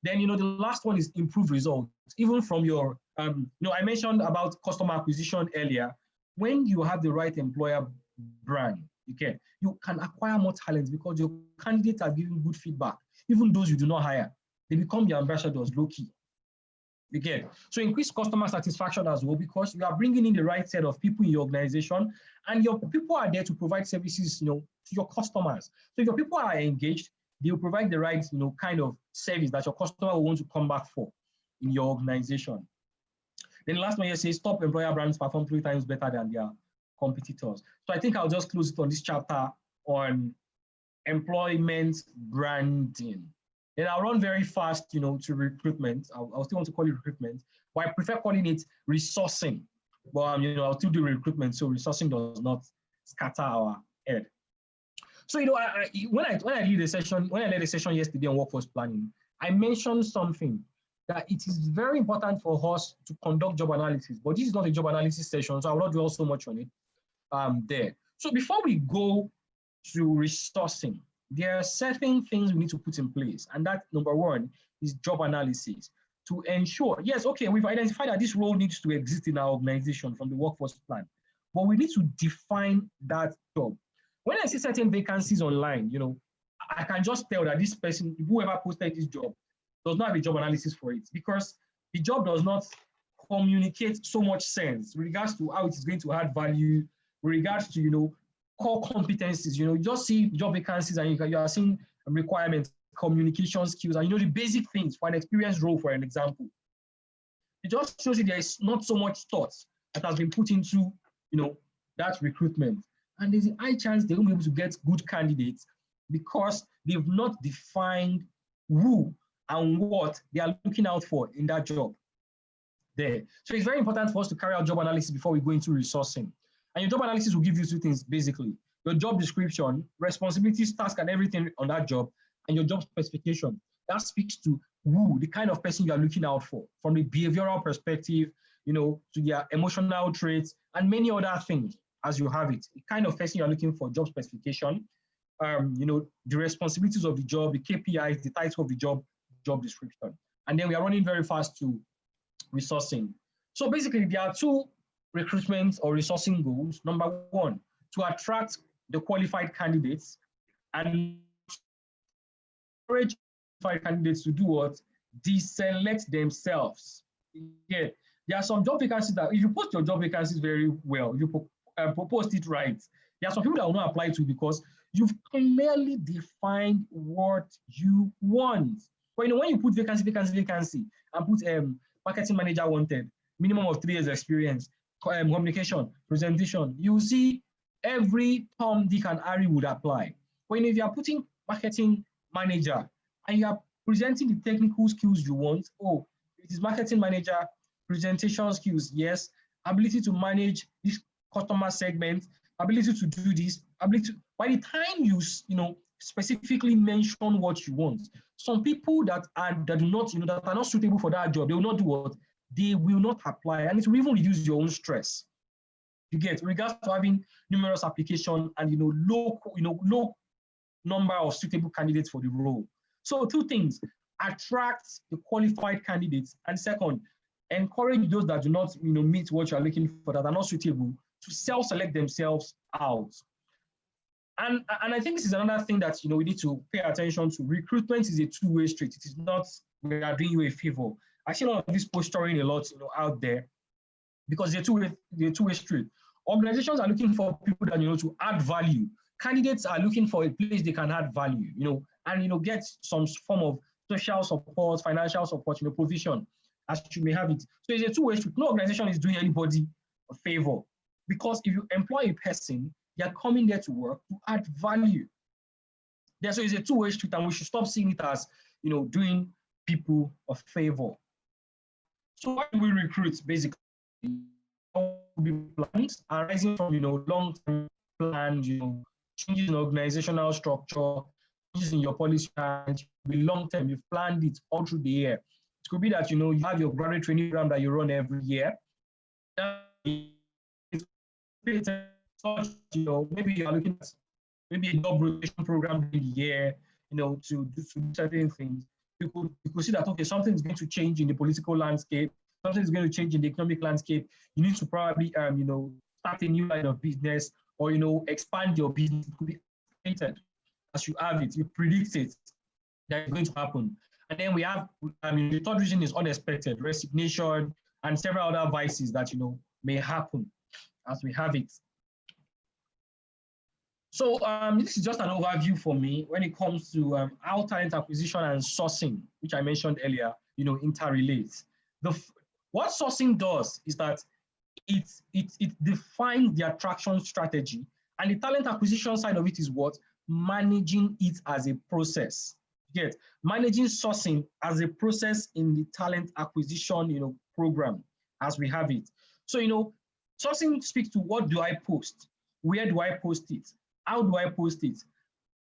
Then, the last one is improve results, even from your, I mentioned about customer acquisition earlier. When you have the right employer brand, you can acquire more talents because your candidates are giving good feedback. Even those you do not hire, they become your ambassadors low-key. So increase customer satisfaction as well, because you are bringing in the right set of people in your organization, and your people are there to provide services, to your customers. So if your people are engaged, they will provide the right, kind of service that your customer will want to come back for in your organization. Then the last one here says top employer brands perform 3 times better than their competitors. So I think I'll just close it on this chapter on employment branding. Then I'll run very fast, to recruitment. I'll still want to call it recruitment, but I prefer calling it resourcing. But I'll still do recruitment, so resourcing does not scatter our head. So when I led the session yesterday on workforce planning, I mentioned something that it is very important for us to conduct job analysis, but this is not a job analysis session, so I will not dwell so much on it there. So before we go to resourcing, there are certain things we need to put in place, and that number one is job analysis to ensure, yes, okay, we've identified that this role needs to exist in our organization from the workforce plan, but we need to define that job. When I see certain vacancies online, I can just tell that this person, whoever posted this job, does not have a job analysis for it, because the job does not communicate so much sense with regards to how it is going to add value, with regards to, core competencies. You just see job vacancies and you are seeing requirements, communication skills, and the basic things for an experienced role, for an example. It just shows you there is not so much thought that has been put into, that recruitment. And there's a high chance they won't be able to get good candidates because they've not defined who and what they are looking out for in that job there. So it's very important for us to carry out job analysis before we go into resourcing. And your job analysis will give you 2 things, basically. Your job description, responsibilities, tasks, and everything on that job, and your job specification. That speaks to who, the kind of person you are looking out for, from the behavioral perspective, to their emotional traits, and many other things as you have it. The kind of person you are looking for, job specification, the responsibilities of the job, the KPIs, the title of the job description. And then we are running very fast to resourcing. So basically, there are 2 recruitment or resourcing goals. Number 1, to attract the qualified candidates and encourage qualified candidates to do what? Deselect themselves. Yeah, there are some job vacancies that if you post your job vacancies very well, you post it right, there are some people that will not apply to because you've clearly defined what you want. But when you put vacancy, and put marketing manager wanted, minimum of 3 years experience, communication, presentation, you see every Tom, Dick, and Harry would apply. When if you are putting marketing manager and you are presenting the technical skills you want, it is marketing manager, presentation skills, yes, ability to manage this customer segment, ability to do this, by the time you specifically mention what you want, some people that are not suitable for that job, they will not do what? They will not apply, and it will even reduce your own stress. You get, regards to having numerous applications and low number of suitable candidates for the role. So 2 things: attract the qualified candidates, and second, encourage those that do not meet what you are looking for, that are not suitable, to self-select themselves out. And I think this is another thing that we need to pay attention to. Recruitment is a 2-way street. It is not we are doing you a favor. I see a lot of this posturing a lot out there because they're two-way street. Organizations are looking for people that to add value. Candidates are looking for a place they can add value, and get some form of social support, financial support, provision as you may have it. So it's a 2-way street. No organization is doing anybody a favor, because if you employ a person, they're coming there to work to add value. So it's a 2-way street, and we should stop seeing it as doing people a favor. So why do we recruit? Basically, plans arising from long-term plans, changes in organizational structure, changes in your policy, and be long-term. You've planned it all through the year. It could be that you have your graduate training program that you run every year. Maybe you're looking at maybe a job rotation program in the year, to do certain things. you could see that, okay, something is going to change in the political landscape, something is going to change in the economic landscape. You need to probably, start a new line of business, or, expand your business. It could be stated as you have it, you predict it, that is going to happen. And then we have, the third reason is unexpected, resignation, and several other vices that, may happen as we have it. So this is just an overview for me when it comes to how talent acquisition and sourcing, which I mentioned earlier, interrelates. What sourcing does is that it defines the attraction strategy, and the talent acquisition side of it is what? Managing it as a process. Get managing sourcing as a process in the talent acquisition, program as we have it. So, sourcing speaks to what do I post? Where do I post it? How do I post it?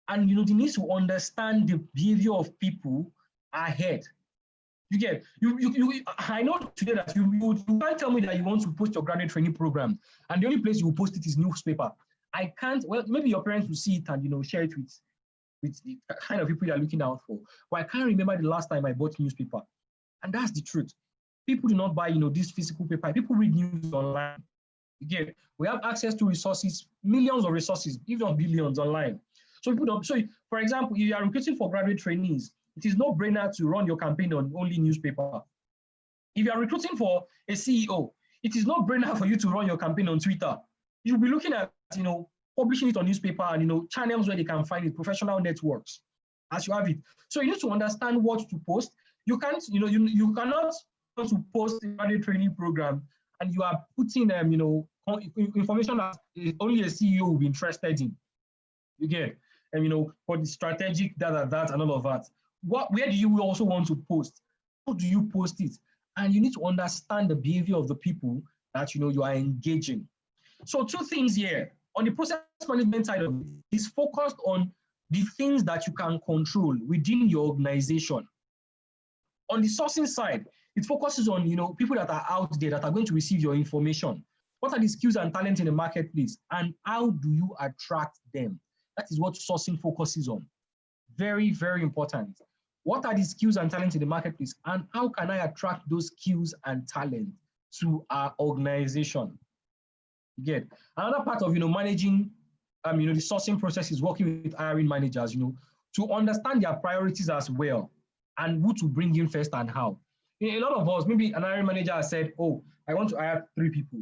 And, the need to understand the behavior of people ahead. You get, I know today that you can't tell me that you want to post your graduate training program, and the only place you will post it is newspaper. I can't, well, maybe your parents will see it and, share it with the kind of people you're looking out for. But I can't remember the last time I bought newspaper. And that's the truth. People do not buy, this physical paper. People read news online. Again, we have access to resources, millions of resources, if not billions online. So people don't, so for example, if you are recruiting for graduate trainees, it is no brainer to run your campaign on only newspaper. If you are recruiting for a CEO, it is no brainer for you to run your campaign on Twitter. You'll be looking at, publishing it on newspaper and, channels where they can find it, professional networks, as you have it. So you need to understand what to post. You can't, you cannot want to post a graduate training program and you are putting, information that only a CEO will be interested in. You get, for the strategic that and all of that. Where do you also want to post? How do you post it? And you need to understand the behavior of the people that, you are engaging. So 2 things here. On the process management side of it, is focused on the things that you can control within your organization. On the sourcing side, it focuses on, people that are out there that are going to receive your information. What are the skills and talents in the marketplace, and how do you attract them? That is what sourcing focuses on. Very, very important. What are the skills and talents in the marketplace, and how can I attract those skills and talent to our organization? Again, another part of managing the sourcing process is working with hiring managers, to understand their priorities as well, and who to bring in first and how. A lot of us, maybe an hiring manager has said, oh, I want to hire 3 people.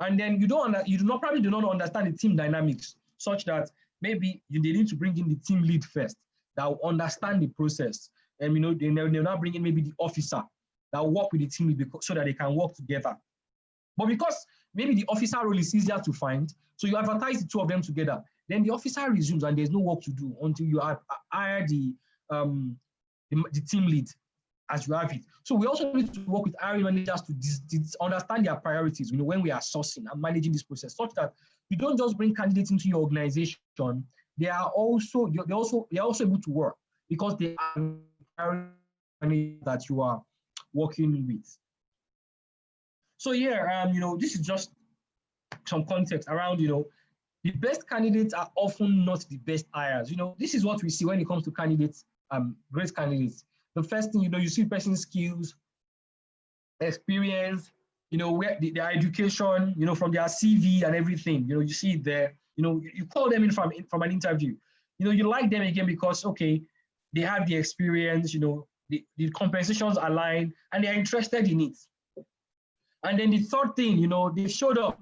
And then you probably do not understand the team dynamics, such that maybe they need to bring in the team lead first that will understand the process. And they'll not bring in maybe the officer that will work with the team lead so that they can work together. But because maybe the officer role is easier to find, so you advertise the 2 of them together, then the officer resumes and there's no work to do until you hire the team lead as you have it. So we also need to work with hiring managers to understand their priorities, when we are sourcing and managing this process, such that you don't just bring candidates into your organization. They are also able to work because they are hiring managers that you are working with. So here, this is just some context around, the best candidates are often not the best hires. This is what we see when it comes to candidates, great candidates. The first thing, you see person's skills, experience, where their education, from their CV and everything, you see it there. You call them in from an interview. You like them again because, okay, they have the experience, the compensations align and they're interested in it. And then the third thing, they showed up.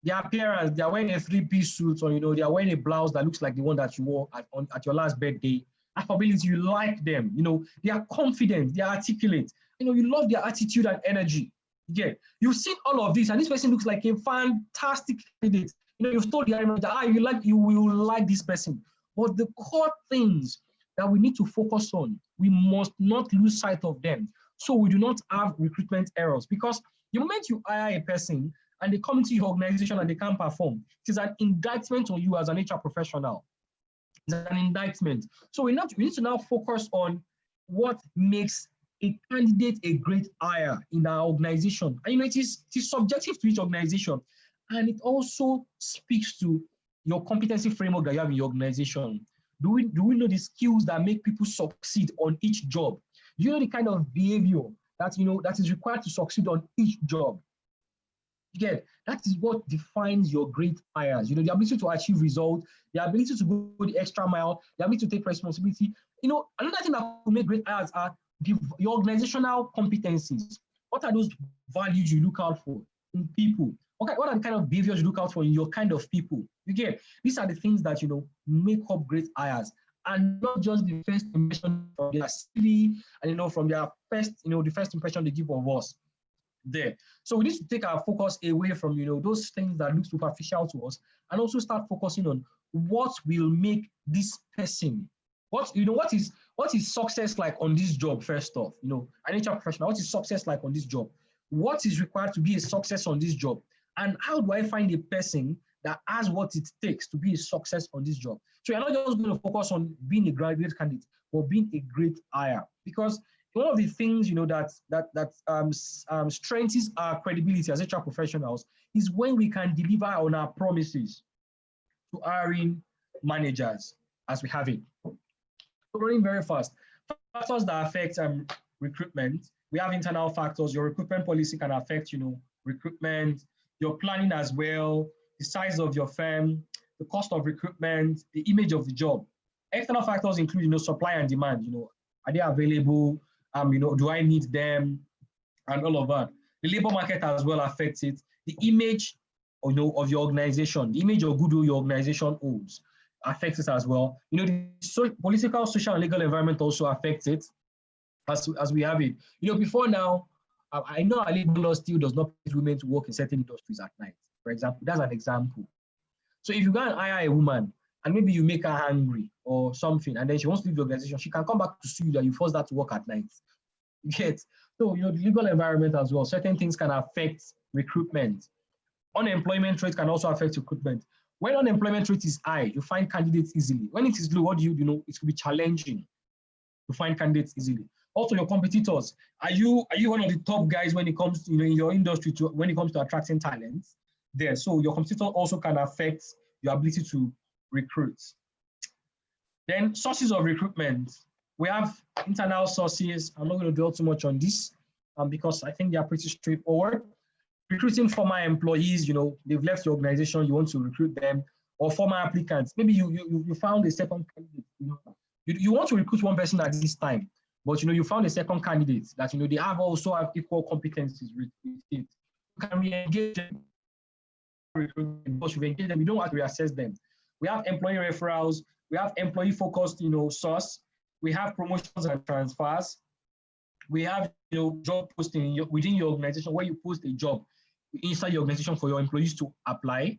Their appearance, they're wearing a 3-piece suit, or they are wearing a blouse that looks like the one that you wore at your last birthday. Affability, you like them, they are confident, they are articulate, you love their attitude and energy. Yeah, you've seen all of this, and this person looks like a fantastic candidate. You've told the hiring manager, you will like this person. But the core things that we need to focus on, we must not lose sight of them, so we do not have recruitment errors. Because the moment you hire a person and they come into your organization and they can't perform, it is an indictment on you as an HR professional. It's an indictment. So we need to now focus on what makes a candidate a great hire in our organization. And it is subjective to each organization. And it also speaks to your competency framework that you have in your organization. Do we know the skills that make people succeed on each job? Do you know the kind of behavior that that is required to succeed on each job? Again, that is what defines your great hires. The ability to achieve results, the ability to go the extra mile, the ability to take responsibility. Another thing that will make great hires are your organizational competencies. What are those values you look out for in people? What are the kind of behaviors you look out for in your kind of people? Again, these are the things that make up great hires, and not just the first impression from their CV and from their first, the first impression they give of us there. So we need to take our focus away from those things that look superficial to us, and also start focusing on what will make this person, what is success like on this job. First off, an HR professional, what is success like on this job? What is required to be a success on this job? And how do I find a person that has what it takes to be a success on this job? So you're not just going to focus on being a graduate candidate, but being a great hire. Because one of the things that strengthens our credibility as HR professionals is when we can deliver on our promises to hiring managers as we have it. So running very fast. Factors that affect recruitment. We have internal factors. Your recruitment policy can affect recruitment, your planning as well, the size of your firm, the cost of recruitment, the image of the job. External factors include supply and demand. Are they available? Do I need them? And all of that. The labor market as well affects it. The image of your organization, the image of goodwill your organization holds affects it as well. The political, social, and legal environment also affects it as we have it. Before now, I know our labor law still does not permit women to work in certain industries at night, for example. That's an example. So if you go and hire a woman and maybe you make her angry or something, and then she wants to leave the organization, she can come back to sue you that you forced her to work at night. You get? So, the legal environment as well, certain things can affect recruitment. Unemployment rate can also affect recruitment. When unemployment rate is high, you find candidates easily. When it is low, what do you know? It could be challenging to find candidates easily. Also, your competitors. Are you one of the top guys when it comes to, in your industry when it comes to attracting talents there? So your competitor also can affect your ability to recruit. Then sources of recruitment. We have internal sources. I'm not going to dwell too much on this because I think they are pretty straightforward. Recruiting former employees, they've left your organization, you want to recruit them, or former applicants. Maybe you found a second candidate. You want to recruit one person at this time, but you found a second candidate that they also have equal competencies with it. You can re-engage them. Because you've engaged them, you don't have to reassess them. We have employee referrals, we have employee-focused source, we have promotions and transfers, we have job posting within your organization where you post a job inside your organization for your employees to apply.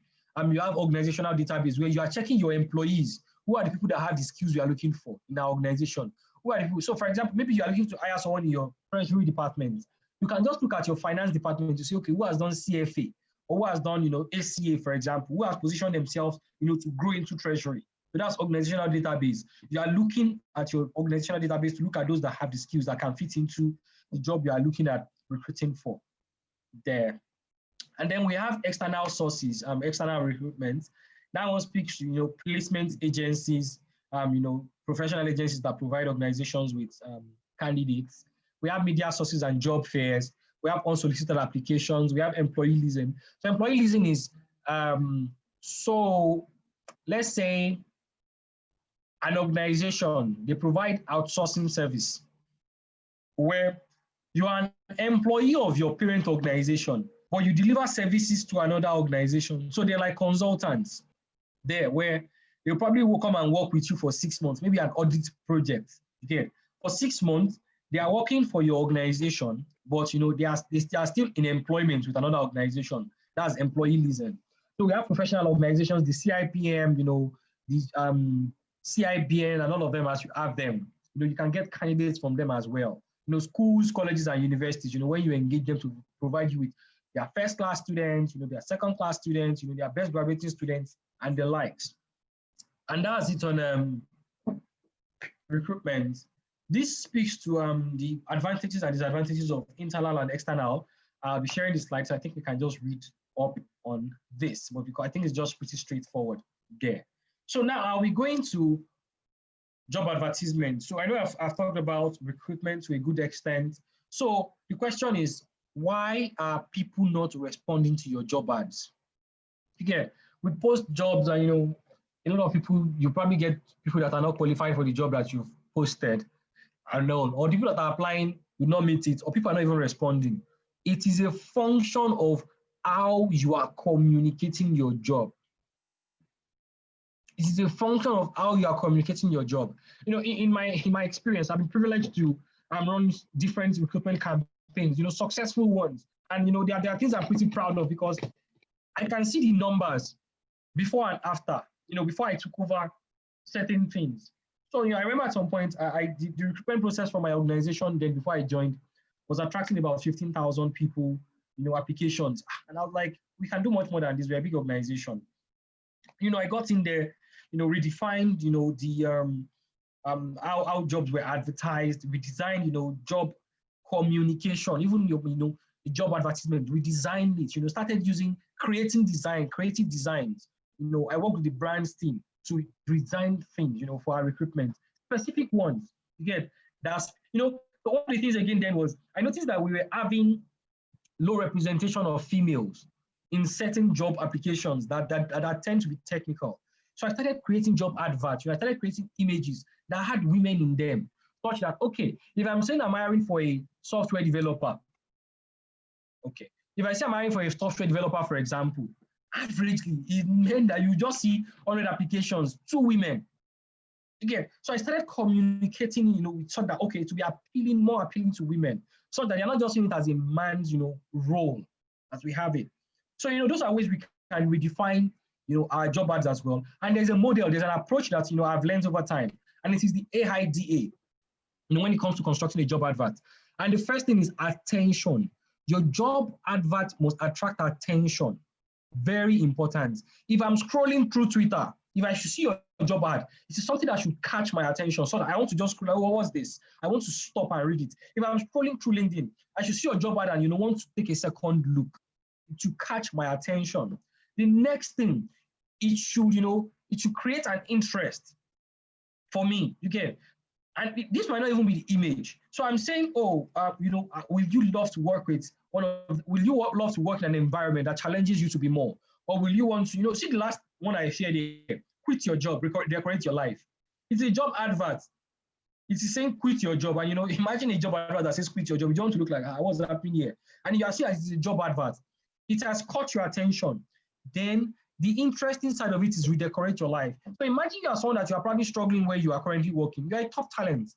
You have organizational database where you are checking your employees. Who are the people that have the skills you are looking for in our organization? Who are the people? So, for example, maybe you are looking to hire someone in your treasury department. You can just look at your finance department to say, okay, who has done CFA or who has done, ACA, for example, who has positioned themselves, to grow into treasury. So that's organizational database. You are looking at your organizational database to look at those that have the skills that can fit into the job you are looking at recruiting for there. And then we have external sources, external recruitment. That one speaks to, placement agencies, professional agencies that provide organizations with candidates. We have media sources and job fairs. We have unsolicited applications. We have employee leasing. So employee leasing is, so let's say an organization, they provide outsourcing service where you are an employee of your parent organization, but you deliver services to another organization. So they're like consultants there where they probably will come and work with you for 6 months, maybe an audit project. Okay. For 6 months, they are working for your organization, but they are still in employment with another organization. That's employee leasing. So we have professional organizations, the CIPM, the CIBN, and all of them as you have them. You can get candidates from them as well. Schools, colleges, and universities, when you engage them to provide you with their first-class students, their second-class students, their best graduating students, and the likes. And that's it on recruitment. This speaks to the advantages and disadvantages of internal and external. I'll be sharing the slides. I think we can just read up on this, but because I think it's just pretty straightforward there. So now are we going to job advertisement. So I know I've talked about recruitment to a good extent. So the question is, why are people not responding to your job ads? Again, we post jobs and a lot of people, you probably get people that are not qualified for the job that you've posted and known, or people that are applying will not meet it, or people are not even responding. It is a function of how you are communicating your job. It is a function of how you are communicating your job. In my experience, I've been privileged to run different recruitment campaigns, successful ones. And there are things I'm pretty proud of because I can see the numbers before and after, before I took over certain things. So, I remember at some point, I did the recruitment process for my organization then before I joined was attracting about 15,000 people, applications. And I was like, we can do much more than this. We're a big organization. I got in there, redefined, the how jobs were advertised. We designed, job communication, even the job advertisement. We designed it. Started using creative designs. I worked with the brands team to design things, for our recruitment, specific ones. Again, that's one of the things again then was I noticed that we were having low representation of females in certain job applications that tend to be technical. So I started creating job adverts. I started creating images that had women in them, such that, okay, if I'm saying I'm hiring for a software developer, okay, if I say I'm hiring for a software developer, for example, averagely, it meant that you just see 100 applications, 2 women. Again, so I started communicating, so that, okay, to be more appealing to women, so that they're not just seeing it as a man's, role as we have it. So, those are ways we can redefine, our job ads as well. And there's a model, there's an approach that, I've learned over time, and it is the AIDA, when it comes to constructing a job advert. And the first thing is attention. Your job advert must attract attention. Very important. If I'm scrolling through Twitter, if I should see your job ad, it is something that should catch my attention so that I want to just scroll, oh, what's this? I want to stop and read it. If I'm scrolling through LinkedIn, I should see your job ad and want to take a second look to catch my attention. The next thing, it should create an interest for me. You get, and this might not even be the image. So I'm saying, will you love to work with will you love to work in an environment that challenges you to be more? Or will you want to, see the last one I shared here, quit your job, decorate your life. It's a job advert. It's saying quit your job. And imagine a job advert that says quit your job. You don't want to look like, what's happening here? And you are seeing it's a job advert. It has caught your attention. Then the interesting side of it is redecorate your life. So imagine you are someone that you are probably struggling where you are currently working. You are a top talent,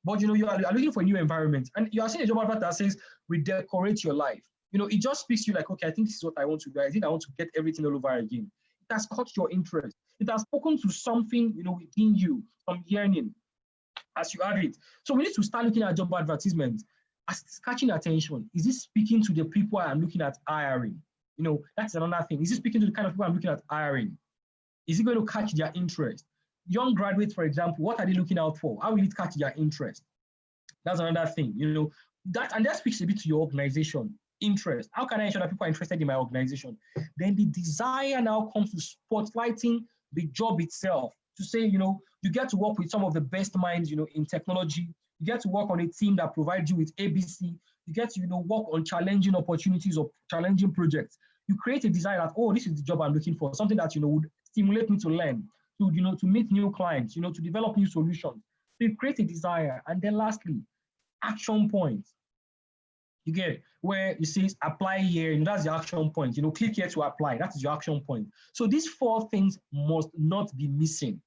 but you are looking for a new environment, and you are seeing a job advert that says redecorate your life. It just speaks to you like, okay, I think this is what I want to do. I think I want to get everything all over again. It has caught your interest. It has spoken to something, within you, some yearning as you have it. So we need to start looking at job advertisements as catching attention. Is it speaking to the people I am looking at hiring? That's another thing. Is it speaking to the kind of people I'm looking at hiring? Is it going to catch their interest? Young graduates, for example, what are they looking out for? How will it catch their interest? That's another thing, that speaks a bit to your organization. Interest. How can I ensure that people are interested in my organization? Then the desire now comes to spotlighting the job itself. To say, you get to work with some of the best minds, in technology. You get to work on a team that provides you with ABC. You get to, work on challenging opportunities or challenging projects. You create a desire that, oh, this is the job I'm looking for, something that, would stimulate me to learn, to meet new clients, to develop new solutions. So you create a desire. And then lastly, action points. You get where it says apply here, that's the action point. Click here to apply. That is your action point. So these 4 things must not be missing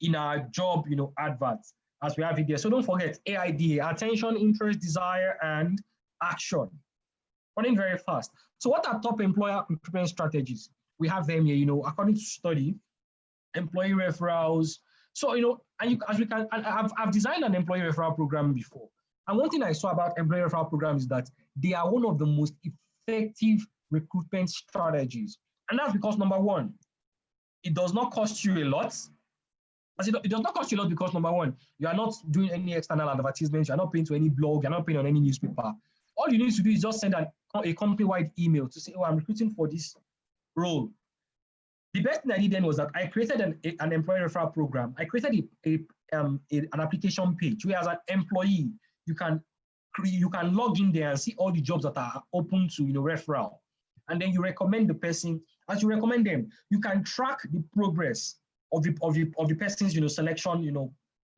in our job, adverts as we have it there. So don't forget AIDA, attention, interest, desire, and action. Running very fast. So what are top employer recruitment strategies? We have them here, according to study, employee referrals. So, I've designed an employee referral program before. And one thing I saw about employee referral programs is that they are one of the most effective recruitment strategies. And that's because, number one, it does not cost you a lot. It does not cost you a lot because, number one, you are not doing any external advertisements, you're not paying to any blog, you're not paying on any newspaper. All you need to do is just send a company-wide email to say, oh, I'm recruiting for this role. The best thing I did then was that I created an employee referral program. I created an application page where, as an employee, you can log in there and see all the jobs that are open to referral, and then you recommend the person. As you recommend them, you can track the progress of the person's selection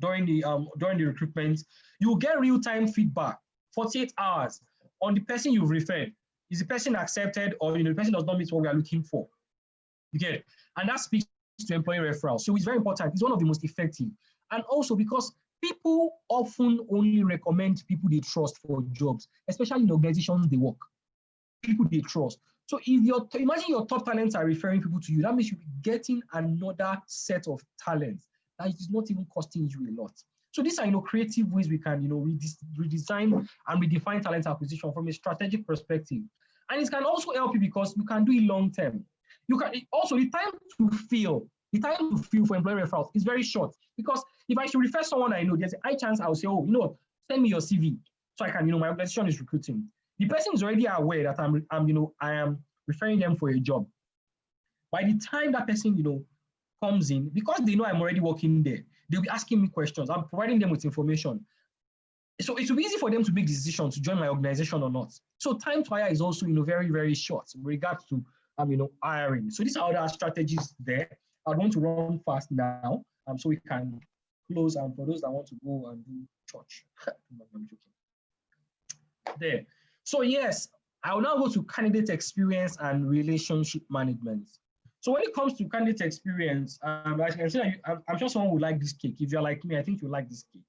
during the recruitment. You will get real-time feedback, 48 hours, on the person you've referred. Is the person accepted, or the person does not meet what we are looking for? You get it? And that speaks to employee referral. So it's very important. It's one of the most effective. And also because people often only recommend people they trust for jobs, especially in organizations they work. People they trust. So if imagine your top talents are referring people to you, that means you'll be getting another set of talents that is not even costing you a lot. So these are creative ways we can redesign and redefine talent acquisition from a strategic perspective. And it can also help you because you can do it long term. You can also, the time to fill for employee referrals is very short, because if I should refer someone I know, there's a high chance I'll say, oh, send me your CV so I can, my organization is recruiting. The person is already aware that I am referring them for a job. By the time that person, comes in, because they know I'm already working there, they'll be asking me questions. I'm providing them with information. So it will be easy for them to make the decision to join my organization or not. So time to hire is also, very, very short in regards to, hiring. So these are other strategies there. I want to run fast now, so we can close. And for those that want to go and do church, I'm joking. There. So yes, I will now go to candidate experience and relationship management. So when it comes to candidate experience, I can say I'm sure someone would like this cake. If you're like me, I think you like this cake.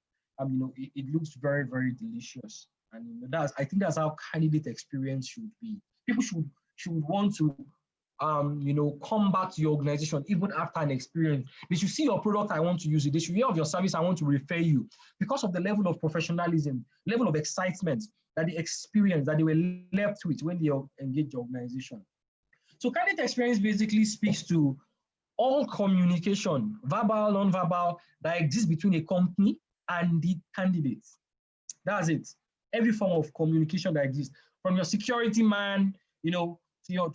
It looks very, very delicious, and I think that's how candidate experience should be. People should want to come back to your organization even after an experience. They should see your product, I want to use it. They should hear of your service, I want to refer you, because of the level of professionalism, level of excitement that they experienced, that they were left with when they engaged the organization. So candidate experience basically speaks to all communication, verbal, non-verbal, that exists between a company and the candidates. That's it. Every form of communication that exists, from your security man, to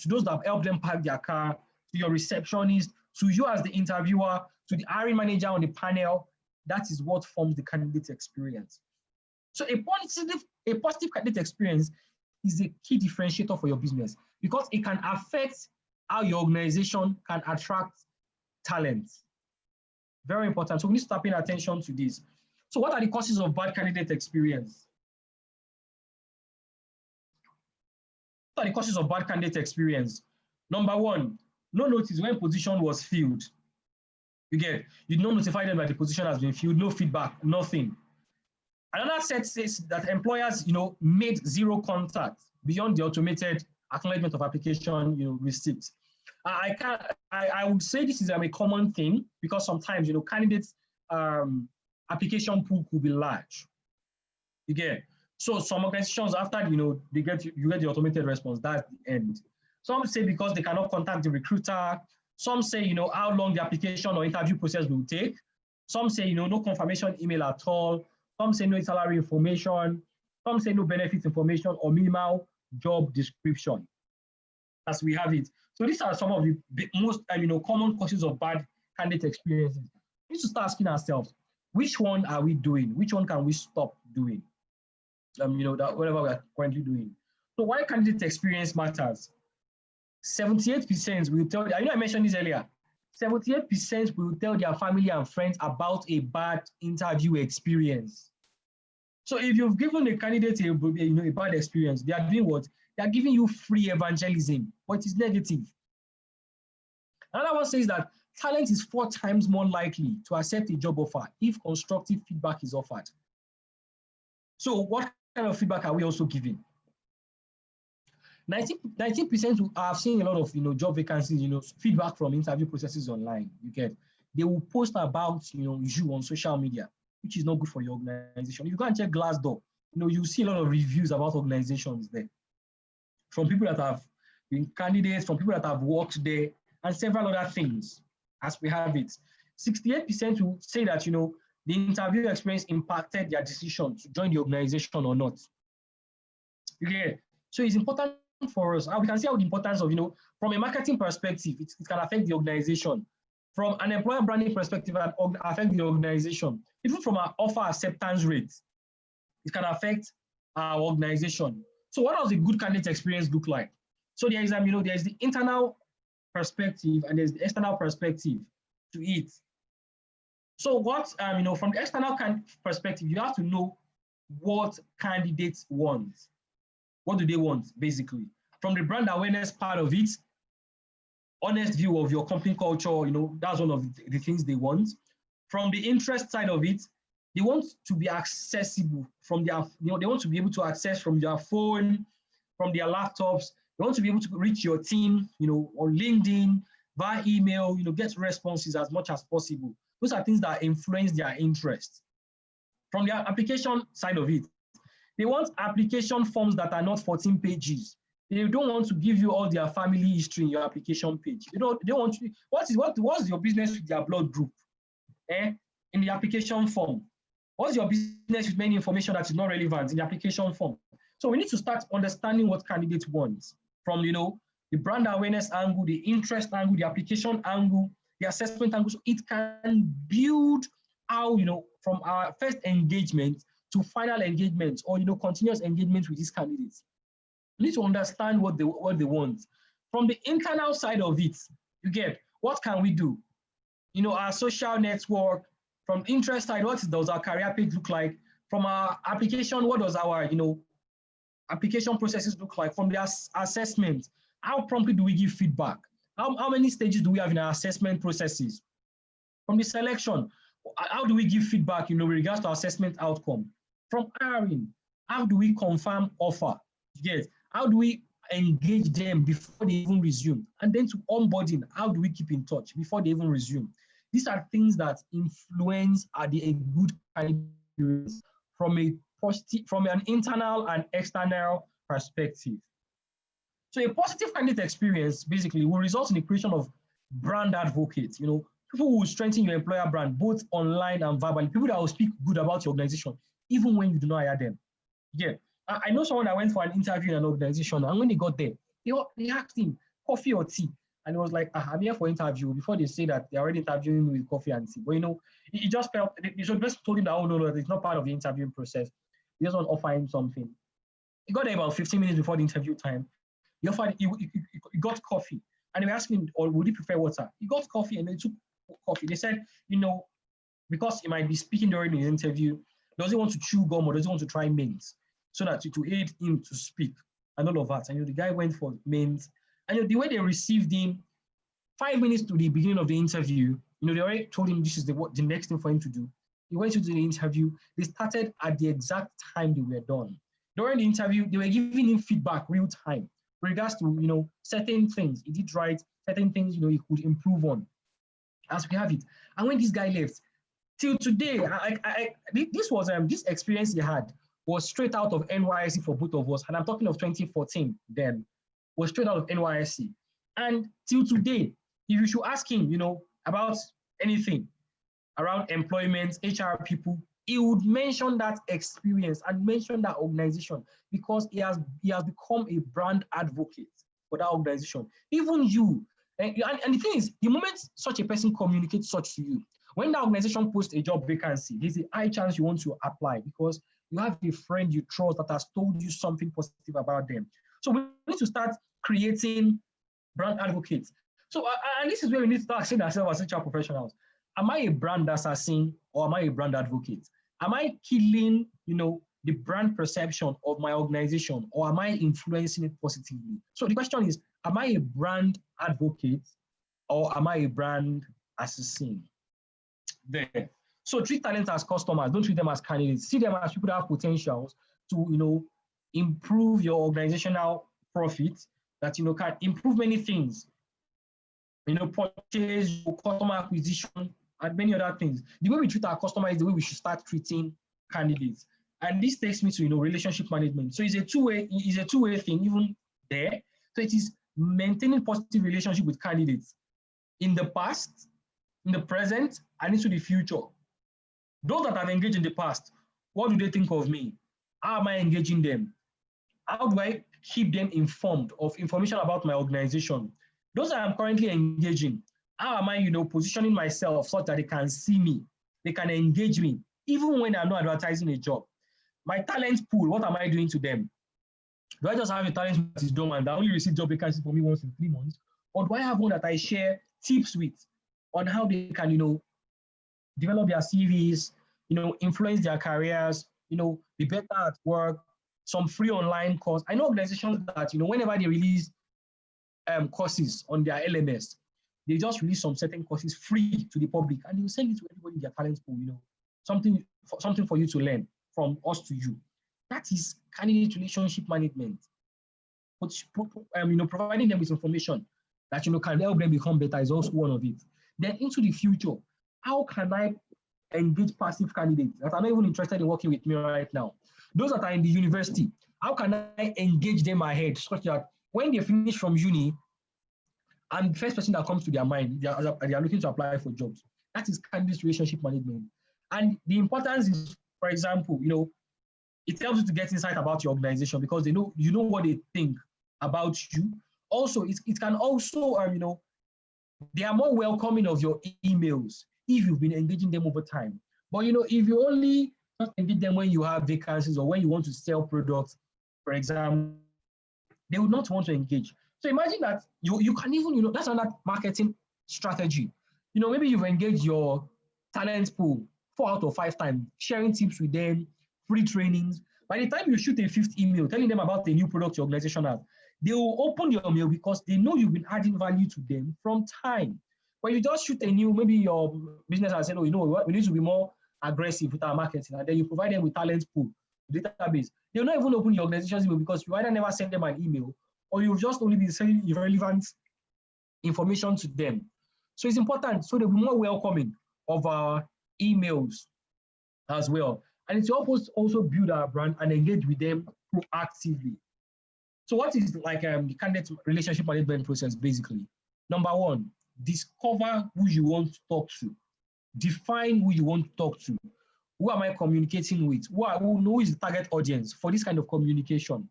those that have helped them park their car, to your receptionist, to you as the interviewer, to the hiring manager on the panel. That is what forms the candidate experience. So a positive candidate experience is a key differentiator for your business, because it can affect how your organization can attract talent. Very important. So we need to start paying attention to this. So what are the causes of bad candidate experience? What are the causes of bad candidate experience? Number one, no notice when position was filled. You did not notify them that the position has been filled, no feedback, nothing. Another set says that employers, made zero contact beyond the automated acknowledgement of application, receipts. I would say this is a common thing, because sometimes, candidates application pool could be large. So some organizations, after you get the automated response, that's the end. Some say because they cannot contact the recruiter. Some say how long the application or interview process will take. Some say no confirmation email at all. Some say no salary information. Some say no benefit information or minimal job description, as we have it. So these are some of the most common causes of bad candidate experiences. We need to start asking ourselves, which one are we doing? Which one can we stop doing? That whatever we are currently doing. So why candidate experience matters? 78% will tell. I mentioned this earlier. 78% will tell their family and friends about a bad interview experience. So if you've given a candidate a bad experience, they are doing what? They are giving you free evangelism, but it is negative. Another one says that talent is 4 times more likely to accept a job offer if constructive feedback is offered. So what kind of feedback are we also giving? 19% I've seen a lot of job vacancies, feedback from interview processes online. They will post about you on social media, which is not good for your organization. If you go and check Glassdoor, you see a lot of reviews about organizations there, from people that have been candidates, from people that have worked there, and several other things, as we have it. 68% will say that the interview experience impacted their decision to join the organization or not. So it's important for us. We can see how the importance of, from a marketing perspective, it can affect the organization. From an employer branding perspective, it can affect the organization. Even from our offer acceptance rate, it can affect our organization. So what does a good candidate experience look like? So there is, there's the internal perspective and there's the external perspective to it. So what, from the external perspective, you have to know what candidates want. What do they want, basically? From the brand awareness part of it, honest view of your company culture, that's one of the things they want. From the interest side of it, they want to be accessible from their, they want to be able to access from their phone, from their laptops. They want to be able to reach your team, on LinkedIn, via email, get responses as much as possible. Those are things that influence their interest. From their application side of it, they want application forms that are not 14 pages. They don't want to give you all their family history in your application page. They want to, what's your business with their blood group? In the application form. What's your business with many information that is not relevant in the application form? So we need to start understanding what candidates want from, the brand awareness angle, the interest angle, the application angle, the assessment angle. So it can build how, from our first engagement to final engagement or, continuous engagement with these candidates. We need to understand what they want. From the internal side of it, you get, what can we do? Our social network. From interest side, what does our career page look like? From our application, what does our, application processes look like? From the assessment, how promptly do we give feedback? How many stages do we have in our assessment processes? From the selection, how do we give feedback, with regards to assessment outcome? From hiring, how do we confirm offer? Yes. How do we engage them before they even resume? And then to onboarding, how do we keep in touch before they even resume? These are things that influence a good candidate from an internal and external perspective. So a positive candidate experience basically will result in the creation of brand advocates, people who will strengthen your employer brand, both online and verbally, people that will speak good about your organization, even when you do not hire them. Yeah. I know someone that went for an interview in an organization, and when they got there, they asked him, coffee or tea? And it was like, I'm here for interview, before they say that they're already interviewing me with coffee and tea. But he just felt, they just told him that, oh no, it's not part of the interviewing process. They just want to offer him something. He got there about 15 minutes before the interview time. He got coffee. And they were asking him, or would he prefer water? He got coffee and they took coffee. They said, because he might be speaking during his interview, does he want to chew gum or does he want to try mints? So that to aid him to speak and all of that. And the guy went for mints. And the way they received him, 5 minutes to the beginning of the interview, they already told him this is the next thing for him to do. He went to the interview. They started at the exact time they were done. During the interview, they were giving him feedback real time with regards to, certain things he did right, certain things, he could improve on as we have it. And when this guy left, till today, this experience he had was straight out of NYSC for both of us. And I'm talking of 2014 then, was straight out of NYSC. And till today, if you should ask him, about anything around employment, HR people, he would mention that experience and mention that organization because he has become a brand advocate for that organization. Even you, and the thing is, the moment such a person communicates such to you, when the organization posts a job vacancy, there's a high chance you want to apply because you have a friend you trust that has told you something positive about them. So we need to start creating brand advocates. So, and this is where we need to start asking ourselves as HR professionals. Am I a brand assassin or am I a brand advocate? Am I killing, the brand perception of my organization or am I influencing it positively? So the question is, am I a brand advocate or am I a brand assassin? There. So treat talent as customers, don't treat them as candidates. See them as people that have potentials to, improve your organizational profit, that, can improve many things. Purchase, customer acquisition, and many other things. The way we treat our customers is the way we should start treating candidates. And this takes me to, relationship management. So it's a two-way thing, even there. So it is maintaining positive relationship with candidates in the past, in the present, and into the future. Those that have engaged in the past, what do they think of me? How am I engaging them? How do I keep them informed of information about my organization. Those that I'm currently engaging, how am I, positioning myself so that they can see me, they can engage me, even when I'm not advertising a job? My talent pool, what am I doing to them? Do I just have a talent that is dormant that only receive job vacancies for me once in 3 months? Or do I have one that I share tips with on how they can, develop their CVs, influence their careers, be better at work, some free online course. I know organizations that, whenever they release courses on their LMS, they just release some certain courses free to the public, and they will send it to everybody in their talent pool, something for you to learn from us to you. That is candidate relationship management. But, providing them with information that, can help them become better is also one of it. Then into the future, how can I engage passive candidates that are not even interested in working with me right now? Those that are in the university, how can I engage them ahead such that when they finish from uni, I'm the first person that comes to their mind, they are looking to apply for jobs. That is candidate relationship management. And the importance is, for example, it helps you to get insight about your organization because they know, what they think about you. Also, it can also, they are more welcoming of your emails if you've been engaging them over time. But, if you only just engage them when you have vacancies or when you want to sell products, for example, they would not want to engage. So imagine that you can even, that's another marketing strategy. Maybe you've engaged your talent pool 4 out of 5 times, sharing tips with them, free trainings. By the time you shoot a 5th email telling them about a new product your organization has, they will open your mail because they know you've been adding value to them from time. When you just shoot a new, maybe your business has said, oh, we need to be more aggressive with our marketing, and then you provide them with talent pool, database. They'll not even open your organization's email because you either never send them an email or you've just only been sending irrelevant information to them. So it's important so they'll be more welcoming of our emails as well. And it's helps also build our brand and engage with them proactively. So what is like the candidate relationship management process basically? Number 1, discover who you want to talk to. Define who you want to talk to. Who am I communicating with? Who is the target audience for this kind of communication?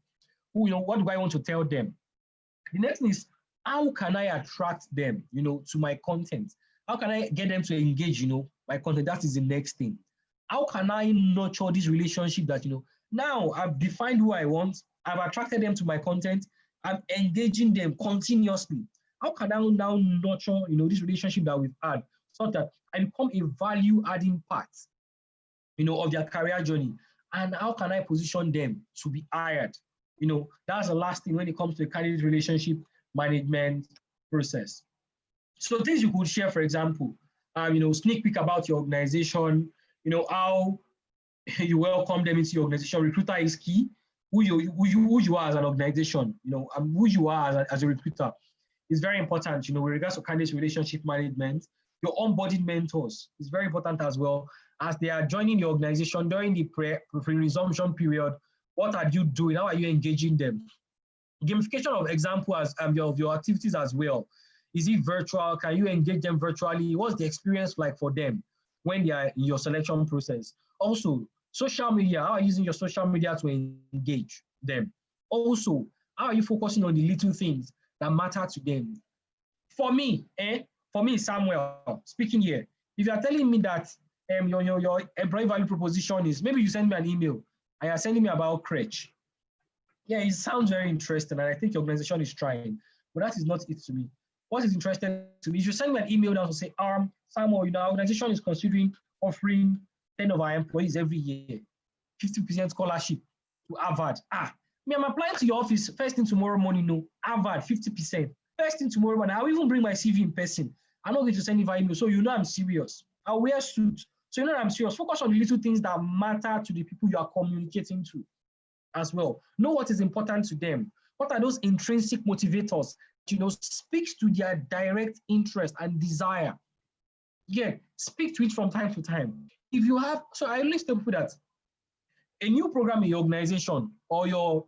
What do I want to tell them? The next thing is, how can I attract them, to my content? How can I get them to engage, my content? That is the next thing. How can I nurture this relationship that, now I've defined who I want, I've attracted them to my content, I'm engaging them continuously. How can I now nurture, this relationship that we've had so that I become a value-adding part, of their career journey? And how can I position them to be hired? That's the last thing when it comes to the candidate relationship management process. So things you could share, for example, sneak peek about your organization, how you welcome them into your organization. Recruiter is key. Who you are as an organization, and who you are as a recruiter is very important, with regards to candidate relationship management. Your onboarding mentors is very important as well. As they are joining your organization during the pre-resumption period, what are you doing? How are you engaging them? Gamification of example of your activities as well. Is it virtual? Can you engage them virtually? What's the experience like for them when they are in your selection process? Also, social media, how are you using your social media to engage them? Also, how are you focusing on the little things that matter to them? For me, Samuel, speaking here, if you are telling me that your employee value proposition is, maybe you send me an email and you're sending me about crèche. Yeah, it sounds very interesting, and I think your organization is trying, but that is not it to me. What is interesting to me is you send me an email now to say, Samuel, our organization is considering offering 10 of our employees every year 50% scholarship to Harvard. I'm applying to your office first thing tomorrow morning. No, Harvard 50%. First thing tomorrow morning, I'll even bring my CV in person. I'm not going to send it via email, so I'm serious. I'll wear suits, so I'm serious. Focus on the little things that matter to the people you are communicating to as well. Know what is important to them. What are those intrinsic motivators? Speaks to their direct interest and desire. Yeah, speak to it from time to time. If you have, so I always tell people that a new program in your organization or your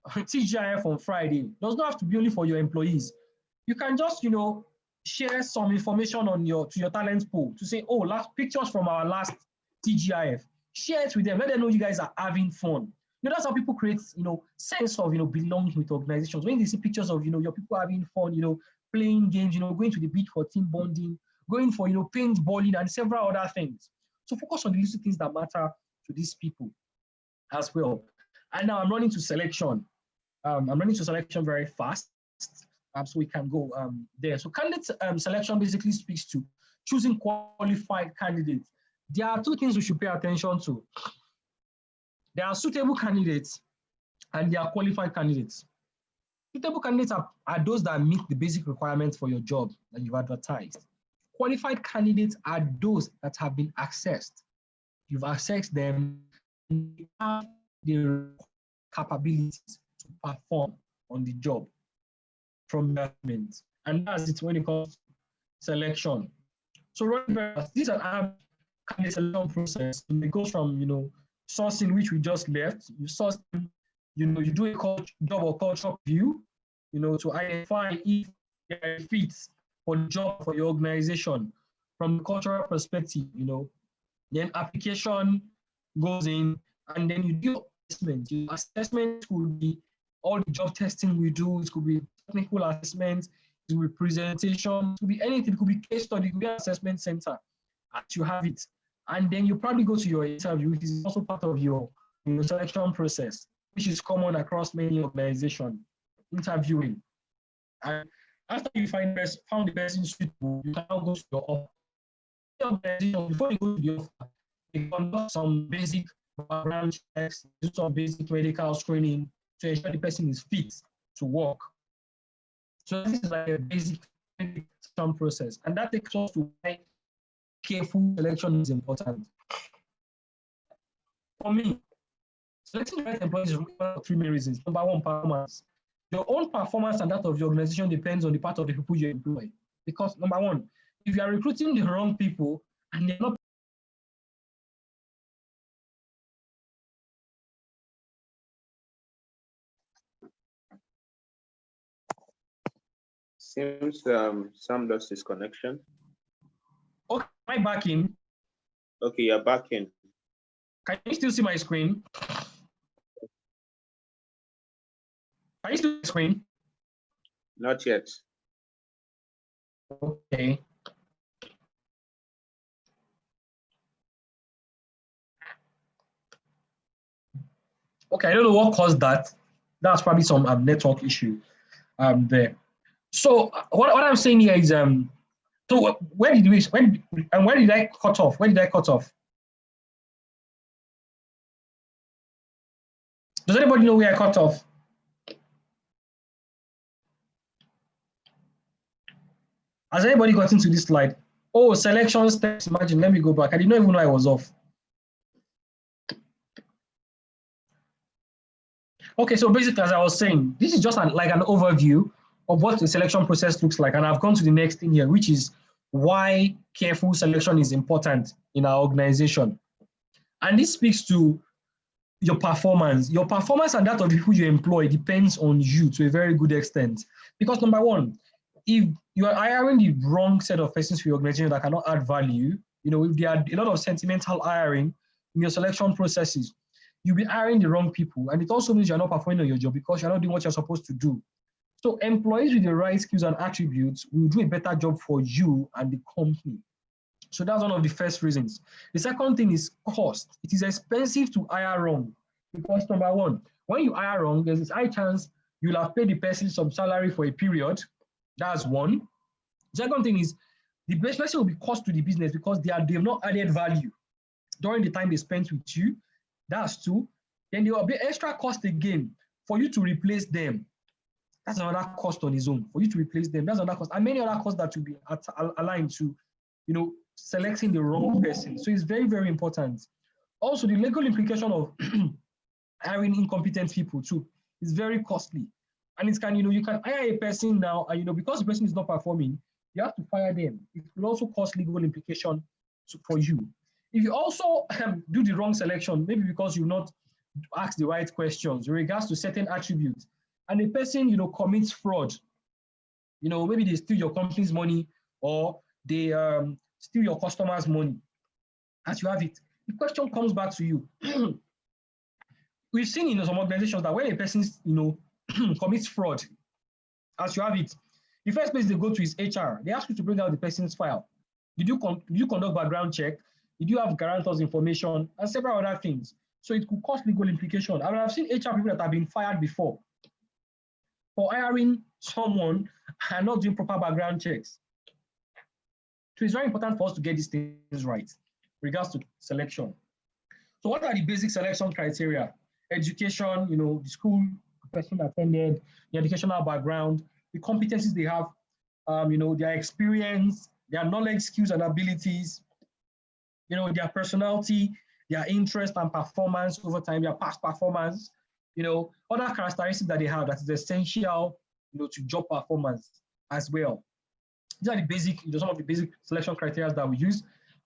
tHRive on Friday does not have to be only for your employees. You can just, share some information on to your talent pool to say, last pictures from our last tHRive. Share it with them. Let them know you guys are having fun. That's how people create, sense of, belonging with organizations. When they see pictures of, your people having fun, playing games, going to the beach for team bonding, going for, paintballing and several other things. So focus on the little things that matter to these people as well. And now I'm running to selection. I'm running to selection very fast, so we can go there. So candidate selection basically speaks to choosing qualified candidates. There are two things we should pay attention to. There are suitable candidates and there are qualified candidates. Suitable candidates are those that meet the basic requirements for your job that you've advertised. Qualified candidates are those that have been accessed. You've accessed them and they have the capabilities to perform on the job from government. And that's it when it comes to selection. So this is an candidate selection process. It goes from sourcing, which we just left. You source, you do a job or culture review, to identify if there are fits for the job for your organization from the cultural perspective, Then application goes in, and then you do assessment. Assessment could be all the job testing we do. It could be technical assessment. It could be presentation. It could be anything. It could be case study. It could be assessment center. As you have it, and then you probably go to your interview, which is also part of your selection process, which is common across many organizations. Interviewing, and after you found the person suitable, you can now go to your organization. Before you go to the offer, you conduct some basic background checks, do some basic medical screening to ensure the person is fit to work. So this is like a basic selection process, and that takes us to why careful selection is important. For me, selecting the right employees is for three main reasons. Number one, performance. Your own performance and that of your organization depends on the part of the people you employ. Because number one, if you are recruiting the wrong people and they're not Seems Sam lost his connection. okay, am I back in? Okay, you're back in. Can you still see my screen? Can you still see the screen? Not yet. Okay. Okay, I don't know what caused that. That's probably some network issue there. So what I'm saying here is so where did I cut off? Where did I cut off? Does anybody know where I cut off? Has anybody got into this slide? Oh, selection steps. Imagine, let me go back. I did not even know I was off. Okay, so basically, as I was saying, this is just like an overview of what the selection process looks like. And I've gone to the next thing here, which is why careful selection is important in our organization. And this speaks to your performance. Your performance and that of the people you employ depends on you to a very good extent. Because number one, if you are hiring the wrong set of persons for your organization that cannot add value, if there are a lot of sentimental hiring in your selection processes, you'll be hiring the wrong people. And it also means you're not performing on your job because you're not doing what you're supposed to do. So employees with the right skills and attributes will do a better job for you and the company. So that's one of the first reasons. The second thing is cost. It is expensive to hire wrong because number one, when you hire wrong, there's this high chance you'll have paid the person some salary for a period. That's one. The second thing is the person will be cost to the business because they have not added value during the time they spent with you. That's two. Then there will be extra cost again for you to replace them. That's another cost on its own. For you to replace them, that's another cost. And many other costs that will be aligned to, selecting the wrong person. So it's very, very important. Also, the legal implication of hiring incompetent people too is very costly. And it can, you can hire a person now, and because the person is not performing, you have to fire them. It will also cause legal implication for you. If you also do the wrong selection, maybe because you not ask the right questions in regards to certain attributes, and a person, commits fraud, maybe they steal your company's money or they steal your customers' money, as you have it, the question comes back to you. we've seen in some organizations that when a person, commits fraud, as you have it, the first place they go to is HR. They ask you to bring out the person's file. Did you conduct background check? Did you have guarantors information and several other things? So it could cause legal implication. I mean, I've seen HR people that have been fired before for hiring someone and not doing proper background checks. So it's very important for us to get these things right in regards to selection. So what are the basic selection criteria? Education, the school the person attended, the educational background, the competencies they have, their experience, their knowledge, skills, and abilities, their personality, their interest and performance over time, their past performance, other characteristics that they have that is essential, to job performance as well. These are the basic, some of the basic selection criteria that we use.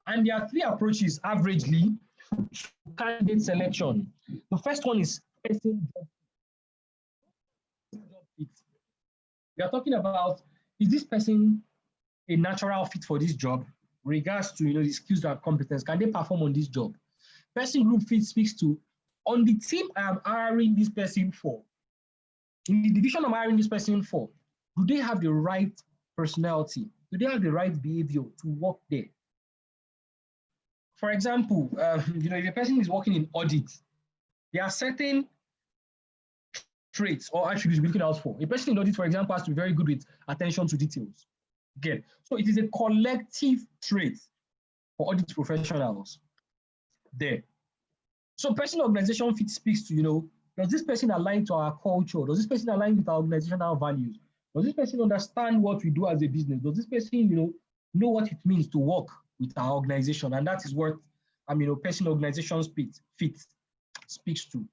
And there are three approaches averagely to candidate selection. The first one is person job fit. We are talking about, is this person a natural fit for this job? Regards to the skills and competence, can they perform on this job? Person group fit speaks to, on the team I am hiring this person for, in the division I'm hiring this person for, do they have the right personality? Do they have the right behavior to work there? For example, if a person is working in audit, there are certain traits or attributes we're looking out for. A person in audit, for example, has to be very good with attention to details. Okay, so it is a collective trait for audit professionals there. So person organization fit speaks to, does this person align to our culture? Does this person align with our organizational values? Does this person understand what we do as a business? Does this person, know what it means to work with our organization? And that is what, person organization fit speaks to.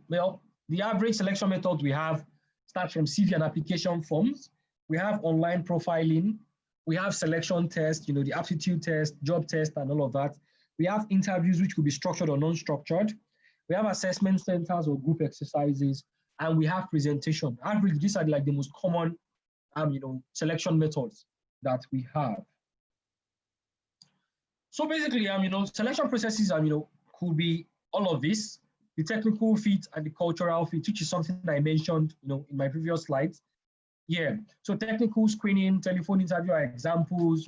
Well, the average selection method we have starts from CV and application forms. We have online profiling. We have selection tests, the aptitude test, job test, and all of that. We have interviews, which could be structured or non-structured. We have assessment centers or group exercises, and we have presentation. Average, these are like the most common, selection methods that we have. So basically, selection processes, could be all of this, the technical fit and the cultural fit, which is something that I mentioned, in my previous slides. Yeah, so technical screening, telephone interview are examples,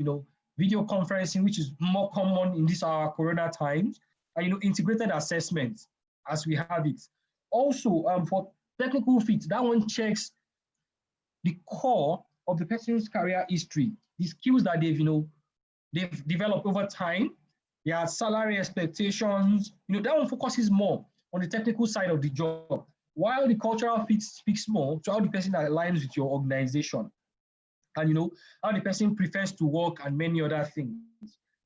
video conferencing, which is more common in these corona times, and integrated assessments as we have it. Also, for technical fit, that one checks the core of the person's career history, the skills that they've developed over time, their salary expectations. That one focuses more on the technical side of the job, while the cultural fit speaks more to how the person aligns with your organization, and how the person prefers to work and many other things.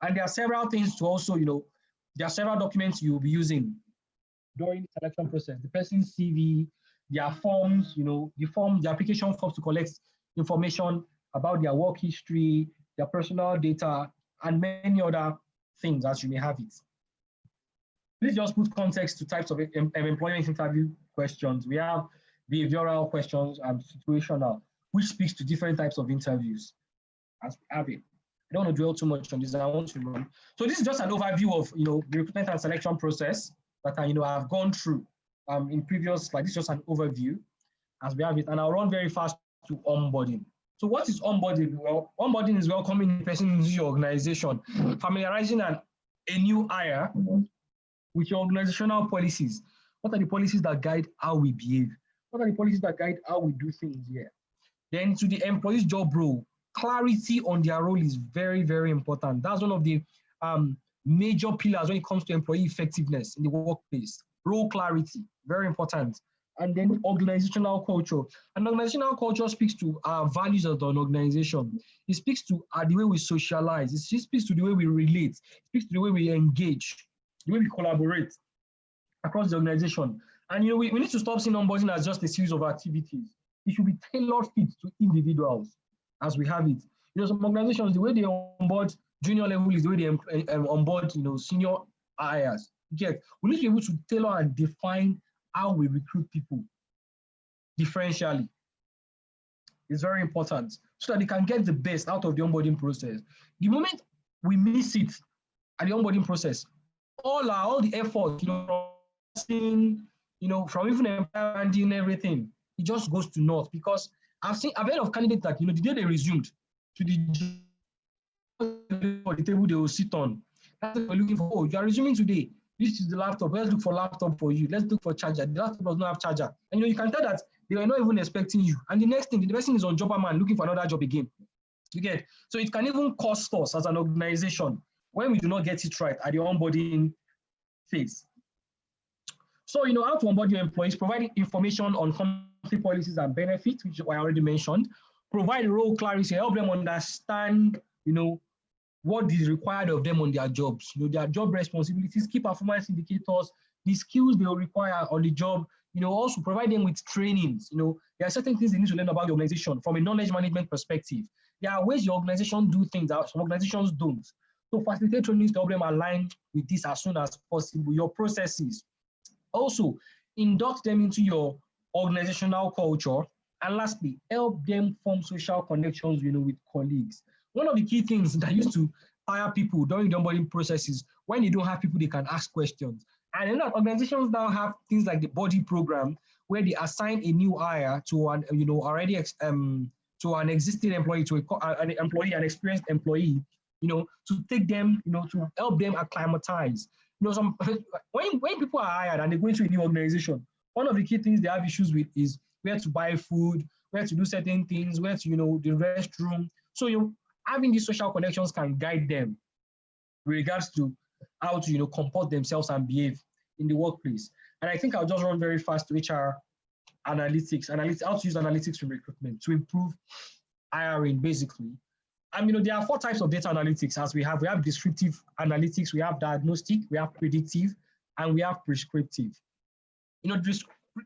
And there are several things to also, there are several documents you'll be using during the selection process. The person's CV, their forms, the application forms to collect information about their work history, their personal data, and many other things as you may have it. Please just put context to types of employment interview questions. We have behavioral questions and situational, which speaks to different types of interviews as we have it. I don't want to dwell too much on this. I want to run. So this is just an overview of the recruitment and selection process that I've gone through in previous slides. This is just an overview as we have it, and I'll run very fast to onboarding. So what is onboarding? Well, onboarding is welcoming a person into your organization, familiarizing a new hire with your organizational policies. What are the policies that guide how we behave? What are the policies that guide how we do things here? Then to the employee's job role, clarity on their role is very, very important. That's one of the major pillars when it comes to employee effectiveness in the workplace. Role clarity, very important. And then organizational culture. And organizational culture speaks to our values of an organization. It speaks to the way we socialize. It speaks to the way we relate. It speaks to the way we engage, the way we collaborate across the organization. And we need to stop seeing onboarding as just a series of activities. It should be tailored fit to individuals as we have it. Some organizations, the way they onboard junior level is the way they onboard senior hires. Yet we need to be able to tailor and define how we recruit people differentially. It's very important so that they can get the best out of the onboarding process. The moment we miss it at the onboarding process, all the effort, sourcing, from even employer branding, everything, it just goes to naught because I've heard of candidates that, the day they resumed to the table they will sit on, that's what we're looking for. Oh, you are resuming today. This is the laptop. Let's look for laptop for you. Let's look for charger. The laptop does not have charger. And you can tell that they were not even expecting you. And the next thing, the person is on Jobberman looking for another job again. You get? So it can even cost us as an organization when we do not get it right at the onboarding phase. So, how to onboard your employees, provide information on company policies and benefits, which I already mentioned, provide role clarity, help them understand, what is required of them on their jobs, their job responsibilities, key performance indicators, the skills they will require on the job, also provide them with trainings. There are certain things they need to learn about the organization from a knowledge management perspective. There are ways your organization do things that some organizations don't. So facilitate trainings to help them align with this as soon as possible, your processes. Also, induct them into your organizational culture. And lastly, help them form social connections, with colleagues. One of the key things that used to tire people during the onboarding processes, when you don't have people they can ask questions. And a lot of organizations now have things like the buddy program, where they assign a new hire to an to an existing employee, to an employee, an experienced employee, to take them, to help them acclimatize. When people are hired and they go into a new organization, one of the key things they have issues with is where to buy food, where to do certain things, where to, the restroom. So having these social connections can guide them with regards to how to, comport themselves and behave in the workplace. And I think I'll just run very fast to HR analytics, how to use analytics in recruitment to improve hiring, basically. And there are 4 types of data analytics as we have. We have descriptive analytics, we have diagnostic, we have predictive, and we have prescriptive.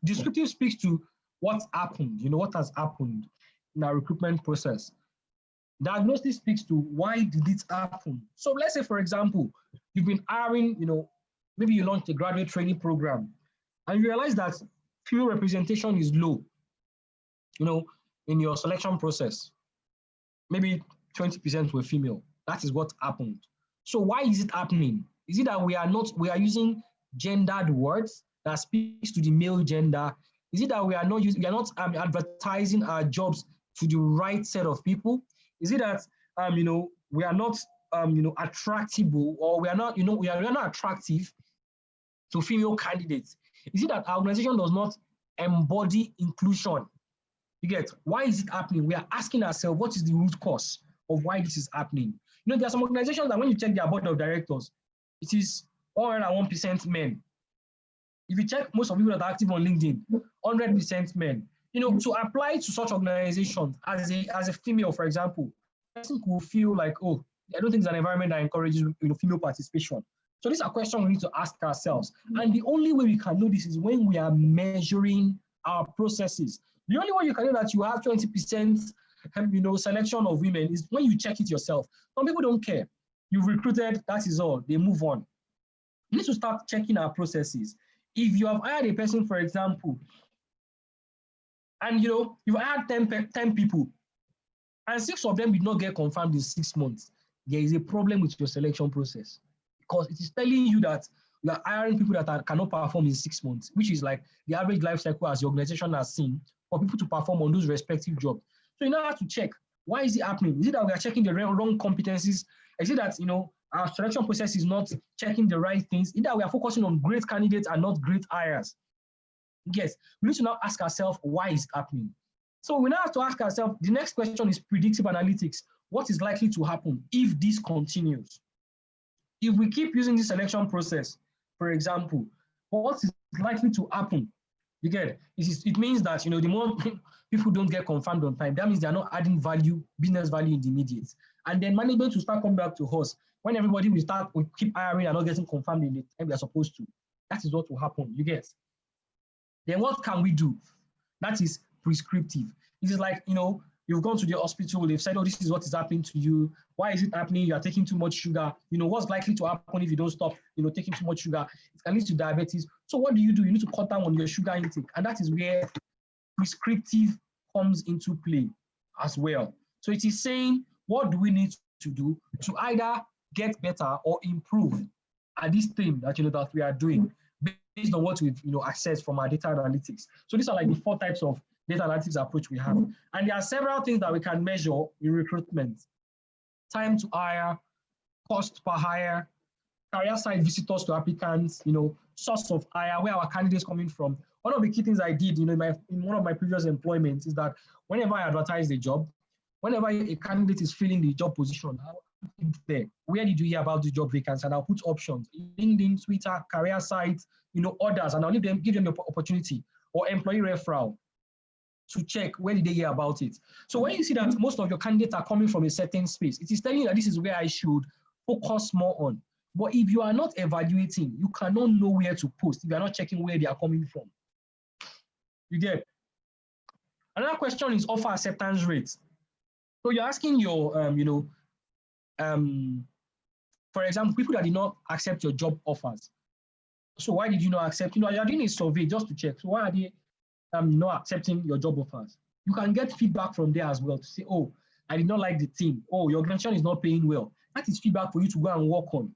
Descriptive speaks to what's happened, what has happened in our recruitment process. Diagnostic speaks to why did it happen. So let's say, for example, you've been hiring, maybe you launched a graduate training program and you realize that female representation is low, in your selection process. Maybe 20% were female. That is what happened. So why is it happening? Is it that we are using gendered words that speaks to the male gender? Is it that we are not advertising our jobs to the right set of people? Is it that we are not attractable, or we are not attractive to female candidates? Is it that our organization does not embody inclusion? You get, why is it happening? We are asking ourselves, what is the root cause of why this is happening? There are some organizations that when you check their board of directors, it is 101% men. If you check most of the people that are active on LinkedIn, 100% men. To apply to such organizations as a female, for example, I think will feel like, oh, I don't think it's an environment that encourages female participation. So these are questions we need to ask ourselves. And the only way we can know this is when we are measuring our processes. The only way you can know that you have 20% selection of women is when you check it yourself. Some people don't care. You've recruited, that is all. They move on. We need to start checking our processes. If you have hired a person, for example, and you've hired 10 people, and 6 of them did not get confirmed in 6 months, there is a problem with your selection process, because it is telling you that you are hiring people that cannot perform in 6 months, which is like the average life cycle as the organization has seen for people to perform on those respective jobs. So you now have to check, why is it happening? Is it that we are checking the wrong competencies? Is it that our selection process is not checking the right things? Is it that we are focusing on great candidates and not great hires? Yes, we need to now ask ourselves, why is it happening? So we now have to ask ourselves, the next question is predictive analytics. What is likely to happen if this continues? If we keep using this selection process, for example, what is likely to happen? You get it? It means that the more people don't get confirmed on time, that means they're not adding value, business value in the immediate. And then management will start coming back to us when everybody will keep hiring and not getting confirmed in the time we are supposed to. That is what will happen. You get? Then what can we do? That is prescriptive. It is like, you've gone to the hospital, they've said, oh, this is what is happening to you. Why is it happening? You are taking too much sugar. What's likely to happen if you don't stop, taking too much sugar? It can lead to diabetes. So what do? You need to cut down on your sugar intake. And that is where prescriptive comes into play as well. So it is saying, what do we need to do to either get better or improve at this thing that, that we are doing based on what we've accessed from our data analytics. So these are like the 4 types of data analytics approach we have. And there are several things that we can measure in recruitment: time to hire, cost per hire, career site visitors to applicants, source of hire, where our candidates coming from. One of the key things I did, in one of my previous employments is that whenever I advertise a job, whenever a candidate is filling the job position, I'll put there, where did you hear about the job vacancy? And I'll put options: LinkedIn, Twitter, career sites, others, and I'll give them the opportunity, or employee referral, to check where did they hear about it. So when you see that most of your candidates are coming from a certain space, it is telling you that this is where I should focus more on. But if you are not evaluating, you cannot know where to post if you are not checking where they are coming from. You get? Another question is offer acceptance rates. So you're asking your, for example, people that did not accept your job offers. So why did you not accept? You're doing a survey just to check. So why are they not accepting your job offers? You can get feedback from there as well to say, oh, I did not like the team. Oh, your organization is not paying well. That is feedback for you to go and work on,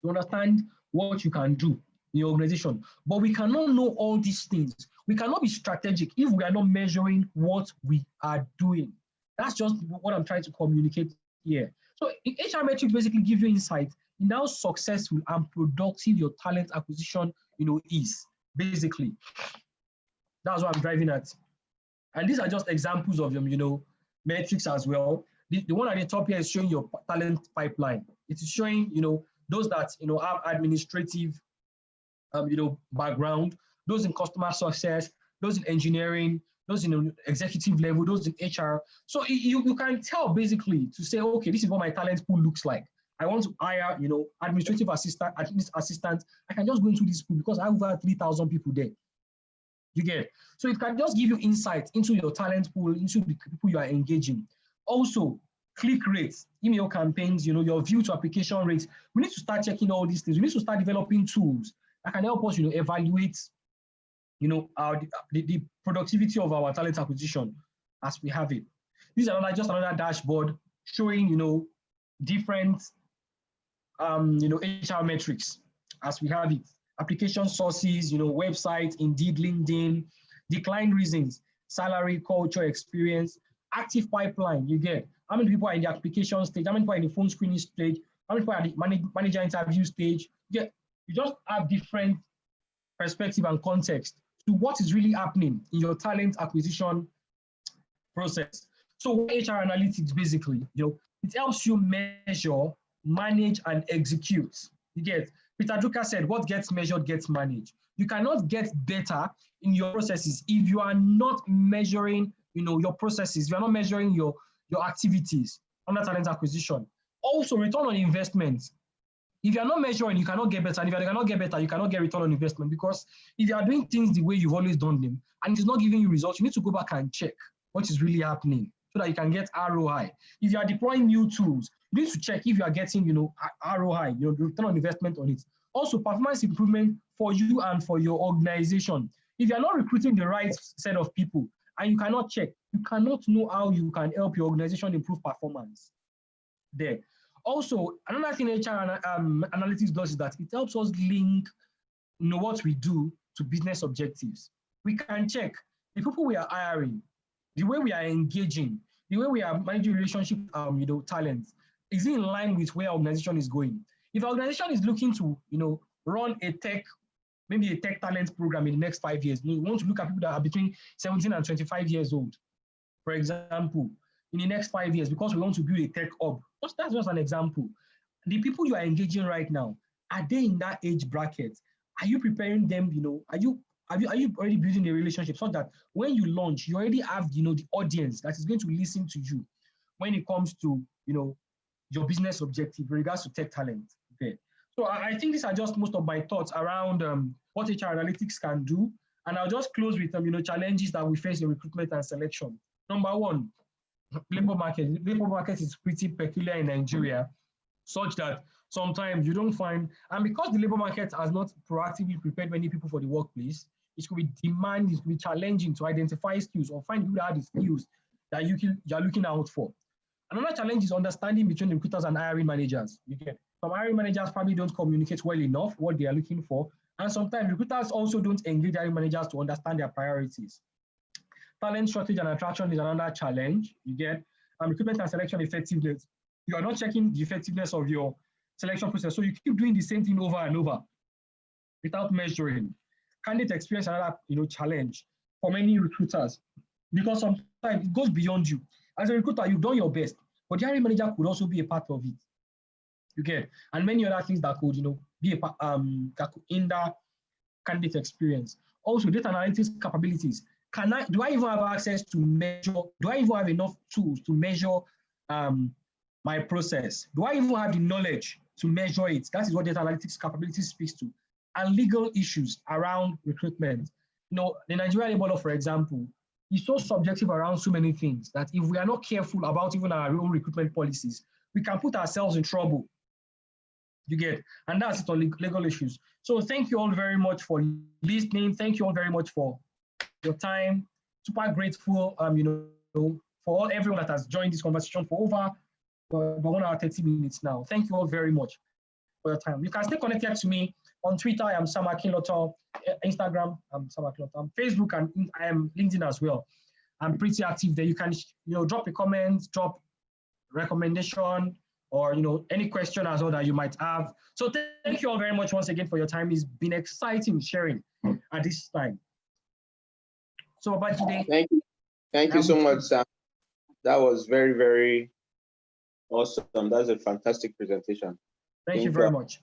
to understand what you can do in your organization. But we cannot know all these things. We cannot be strategic if we are not measuring what we are doing. That's just what I'm trying to communicate here. So HR metrics basically give you insight in how successful and productive your talent acquisition, is, basically. That's what I'm driving at. And these are just examples of them, metrics as well. The one at the top here is showing your talent pipeline. It is showing, those that, have administrative, background, those in customer success, those in engineering, those in executive level, those in HR. So you can tell basically to say, okay, this is what my talent pool looks like. I want to hire, administrative assistant, assistant. I can just go into this pool because I have over 3,000 people there. You get? So it can just give you insight into your talent pool, into the people you are engaging. Also, click rates, email campaigns, your view to application rates. We need to start checking all these things. We need to start developing tools that can help us, evaluate, the productivity of our talent acquisition as we have it. This is just another dashboard showing, different, HR metrics as we have it. Application sources, website, Indeed, LinkedIn, decline reasons, salary, culture, experience, active pipeline. You get how many people are in the application stage, how many people are in the phone screening stage, how many people are in the manager interview stage. You just have different perspective and context to what is really happening in your talent acquisition process. So HR analytics basically, it helps you measure, manage, and execute. You get? Peter Drucker said, what gets measured gets managed. You cannot get better in your processes if you are not measuring, your processes. You are not measuring your activities under talent acquisition. Also, return on investment. If you are not measuring, you cannot get better. And if you cannot get better, you cannot get return on investment, because if you are doing things the way you've always done them and it is not giving you results, you need to go back and check what is really happening so that you can get ROI. If you are deploying new tools, you need to check if you are getting, ROI, return on investment on it. Also, performance improvement for you and for your organization. If you are not recruiting the right set of people and you cannot check, you cannot know how you can help your organization improve performance there. Also, another thing HR analytics does is that it helps us link what we do to business objectives. We can check the people we are hiring, the way we are engaging, the way we are managing relationship, talents. Is it in line with where our organization is going? If our organization is looking to, run maybe a tech talent program in the next 5 years, we want to look at people that are between 17 and 25 years old, for example, in the next 5 years, because we want to build a tech hub. That's just an example. The people you are engaging right now, are they in that age bracket? Are you preparing them, are you already building a relationship so that when you launch, you already have, the audience that is going to listen to you when it comes to, your business objective in regards to tech talent. Okay. So I think these are just most of my thoughts around what HR analytics can do. And I'll just close with challenges that we face in recruitment and selection. Number one, labor market. Labor market is pretty peculiar in Nigeria, such that sometimes you don't find, and because the labor market has not proactively prepared many people for the workplace, it could be demanding, it could be challenging to identify skills or find people that have the skills that you're looking out for. Another challenge is understanding between recruiters and hiring managers. You get some hiring managers probably don't communicate well enough what they are looking for, And sometimes recruiters also don't engage hiring managers to understand their priorities. Talent shortage and attraction is another challenge. You get recruitment and selection effectiveness. You are not checking the effectiveness of your selection process, so you keep doing the same thing over and over without measuring. Candidate experience another challenge for many recruiters, because sometimes it goes beyond you. As a recruiter, you've done your best, but the hiring manager could also be a part of it. You get, and many other things that could be that could hinder candidate experience. Also, data analytics capabilities. Do I even have access to measure? Do I even have enough tools to measure my process? Do I even have the knowledge to measure it? That is what data analytics capabilities speaks to. And legal issues around recruitment. The Nigerian labor law, for example, is so subjective around so many things that if we are not careful about even our own recruitment policies, we can put ourselves in trouble. You get, and that's it on legal issues. So thank you all very much for listening. Thank you all very much for your time. Super grateful, for everyone that has joined this conversation for over 1 hour 30 minutes now. Thank you all very much for your time. You can stay connected to me on Twitter. I am Sam Akinloto. Instagram, I'm Sam Akinloto. On Facebook, and I am LinkedIn as well. I'm pretty active there. You can drop a comment, drop recommendation, or any question as well that you might have. So thank you all very much once again for your time. It's been exciting sharing at this time. So Babajide. Thank you so much, Sam. That was very, very awesome. That's a fantastic presentation. Thank you very much.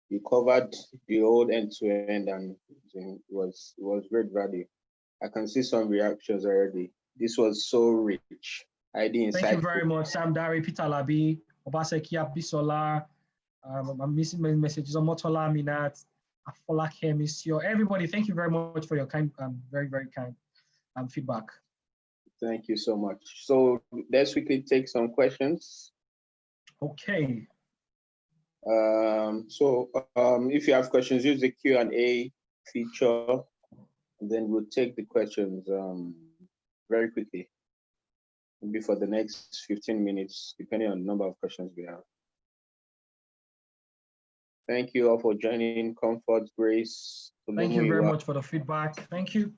You covered the whole end-to-end, and it was great value. I can see some reactions already. This was so rich. Thank you very much, Sam Dari, Peter Labi, Obaseki Abisola. I'm missing my messages. Omotola Minat, Afola Kemisio. Everybody, thank you very much for your kind, very, very kind feedback. Thank you so much. So let's quickly take some questions. Okay. If you have questions, use the Q&A feature, and then we'll take the questions very quickly. Maybe for the next 15 minutes, depending on the number of questions we have. Thank you all for joining. Comfort, Grace. Thank you very much for the feedback. Thank you.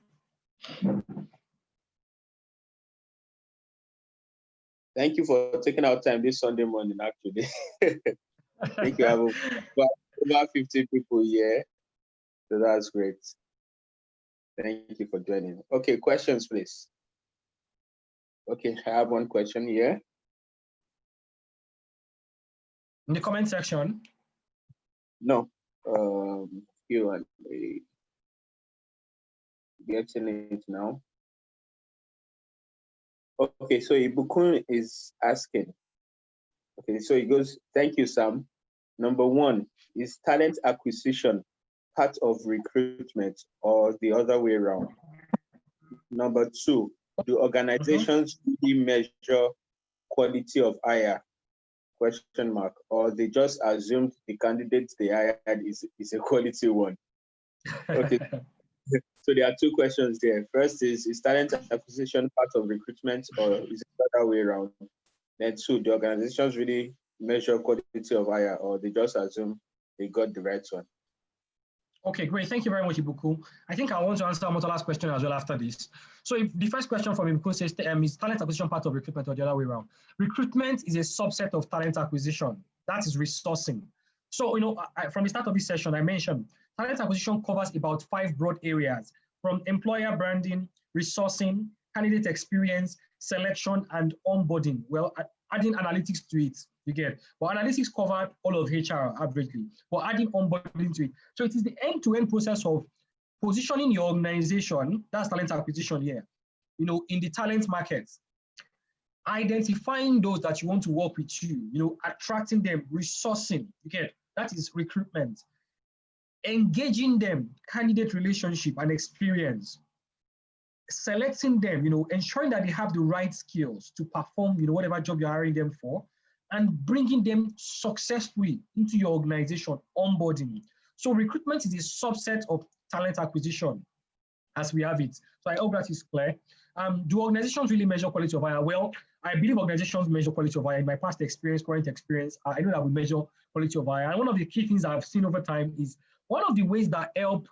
Thank you for taking our time this Sunday morning, actually. I think you have over 50 people here, so that's great. Thank you for joining. Okay, questions, please. Okay, I have one question here. In the comment section? No. Q&A. Getting it now. Okay, so Ibukun is asking. Okay, so he goes, thank you, Sam. Number one, is talent acquisition part of recruitment or the other way around? Number two, do organizations really measure quality of hire? Question mark. Or they just assumed the candidate they hired is a quality one? Okay. So there are two questions there. First is talent acquisition part of recruitment or is it the other way around? Then two, do organizations really measure quality of hire or they just assume they got the right one? Okay, great. Thank you very much, Ibuku. I think I want to answer Motola's question as well after this. So if the first question from Ibuku says, is talent acquisition part of recruitment or the other way around? Recruitment is a subset of talent acquisition. That is resourcing. So, from the start of this session, I mentioned talent acquisition covers about 5 broad areas, from employer branding, resourcing, candidate experience, selection, and onboarding. Well, adding analytics to it, you get. But analytics covered all of HR averagely, but adding onboarding to it. So it is the end-to-end process of positioning your organization, that's talent acquisition here, in the talent markets, identifying those that you want to work with you, attracting them, resourcing, you get. That is recruitment. Engaging them, candidate relationship and experience. Selecting them, ensuring that they have the right skills to perform, whatever job you're hiring them for, and bringing them successfully into your organization, onboarding. So recruitment is a subset of talent acquisition as we have it. So I hope that is clear. Do organizations really measure quality of hire? Well, I believe organizations measure quality of hire. In my past experience, current experience, I know that we measure quality of hire. And one of the key things I've seen over time is one of the ways that help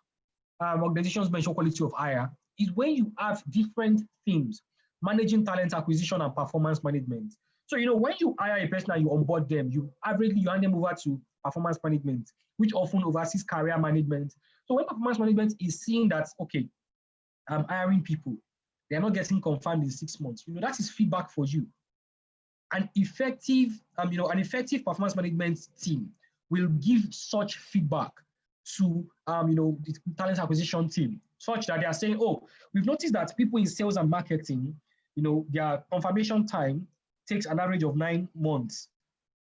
organizations measure quality of hire is when you have different themes: managing talent acquisition and performance management. So, when you hire a person and you onboard them, you hand them over to performance management, which often oversees career management. So when performance management is seeing that, okay, I'm hiring people, they're not getting confirmed in 6 months, that is feedback for you. An effective performance management team will give such feedback to the talent acquisition team, such that they are saying, oh, we've noticed that people in sales and marketing, their confirmation time takes an average of 9 months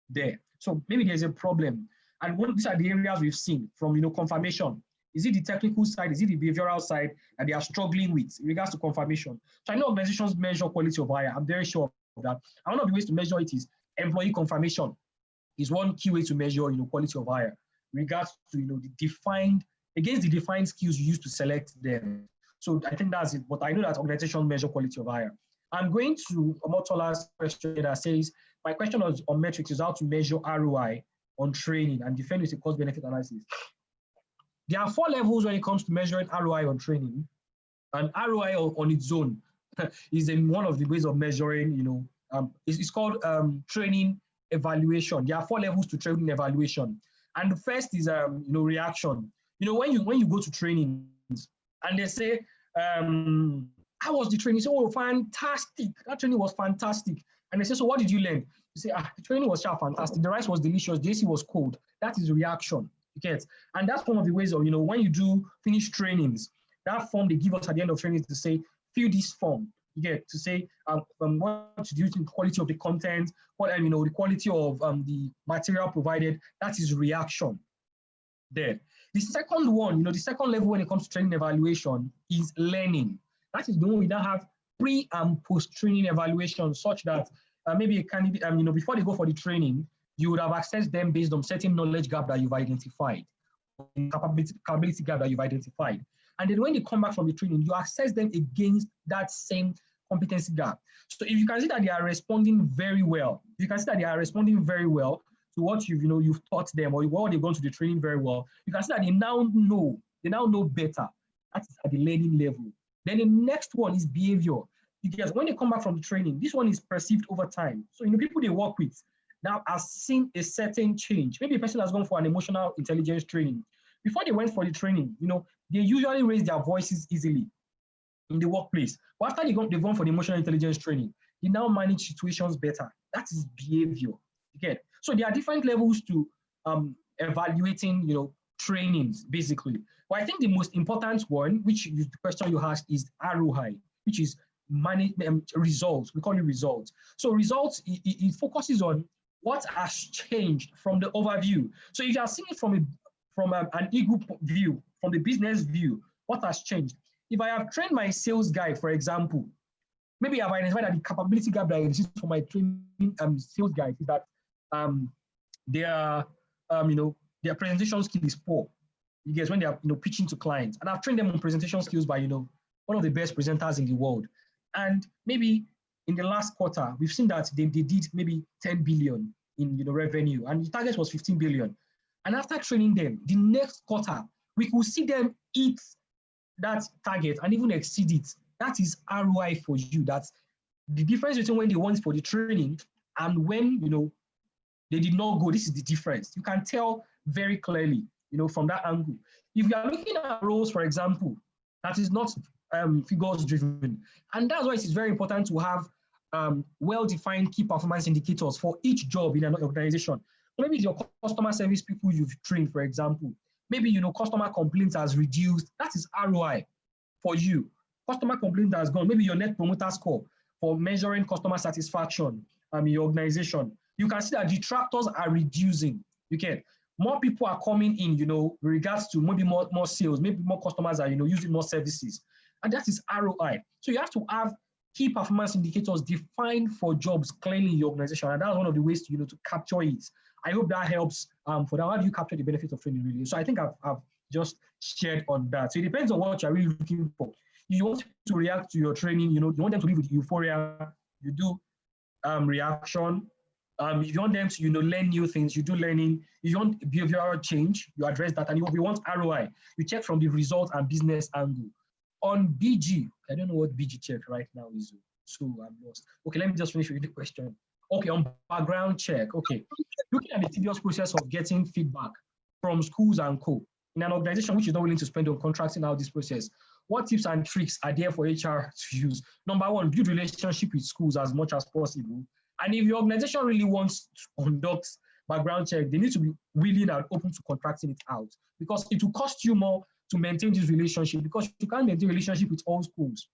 there. So maybe there's a problem. And these are the areas we've seen from confirmation. Is it the technical side? Is it the behavioral side that they are struggling with in regards to confirmation? So I know organizations measure quality of hire. I'm very sure of that. And one of the ways to measure it is employee confirmation is one key way to measure quality of hire in regards to the defined skills you use to select them. So I think that's it. But I know that organizations measure quality of hire. I'm going to Omotola's question that says, my question on metrics is how to measure ROI on training and defend with a cost-benefit analysis. There are 4 levels when it comes to measuring ROI on training, and ROI on its own is in one of the ways of measuring, it's called training evaluation. There are 4 levels to training evaluation. And the first is, reaction. When you go to trainings and they say, how was the training? You say, oh, fantastic. That training was fantastic. And they say, so what did you learn? You say, the training was fantastic. The rice was delicious. The AC was cold. That is reaction. You get? And that's one of the ways of, when you do finish trainings, that form they give us at the end of training to say, fill this form. You get to say, what to do with the quality of the content, the quality of the material provided. That is reaction there. The second one, the second level when it comes to training evaluation is learning. That is the one we now have pre and post training evaluation, such that maybe a candidate, before they go for the training, you would have accessed them based on certain knowledge gap that you've identified, capability gap that you've identified. And then when they come back from the training, you assess them against that same competency gap. So if you can see that they are responding very well, to what you've taught them or what they've gone to the training very well, you can see that they now know better. That's at the learning level. Then the next one is behavior. Because when they come back from the training, this one is perceived over time. So people they work with now have seen a certain change. Maybe a person has gone for an emotional intelligence training. Before they went for the training, they usually raise their voices easily in the workplace. But after they've gone for the emotional intelligence training, they now manage situations better. That is behavior. Okay. So there are different levels to evaluating, trainings, basically. But I think the most important one, which is the question you asked, is ROI, which is results. We call it results. So results, it focuses on what has changed from the overview. So if you are seeing it from an ego view, from the business view, what has changed? If I have trained my sales guy, for example, maybe I've identified that the capability gap that exists for my training sales guys is that their presentation skill is poor. You guys, when they are pitching to clients, and I've trained them on presentation skills by one of the best presenters in the world. And maybe in the last quarter, we've seen that they did maybe 10 billion in revenue, and the target was 15 billion. And after training them, the next quarter, we could see them hit that target and even exceed it. That is ROI for you. That's the difference between when they went for the training and when they did not go. This is the difference. You can tell very clearly, from that angle. If you are looking at roles, for example, that is not figures driven, and that's why it is very important to have well-defined key performance indicators for each job in an organization. So maybe it's your customer service people you've trained, for example. Maybe customer complaints has reduced. That is ROI for you. Customer complaint has gone. Maybe your net promoter score for measuring customer satisfaction in your organization. You can see that detractors are reducing. More people are coming in, with regards to maybe more sales, maybe more customers are, using more services. And that is ROI. So you have to have key performance indicators defined for jobs clearly in your organization. And that's one of the ways to capture it. I hope that helps for that. How do you capture the benefits of training really? So I think I've just shared on that. So it depends on what you're really looking for. You want to react to your training, you want them to live with euphoria, you do reaction. If you want them to, learn new things, you do learning. If you want behavioral change, you address that. And if you want ROI, you check from the result and business angle. On BG, I don't know what BG check right now is, so I'm lost. Okay, let me just finish with the question. Okay, on background check. Okay, looking at the tedious process of getting feedback from schools and co. In an organization which is not willing to spend on contracting out this process, what tips and tricks are there for HR to use? Number one, build relationship with schools as much as possible. And if your organization really wants to conduct background check, they need to be willing and open to contracting it out, because it will cost you more to maintain this relationship, because you can't maintain relationship with all schools.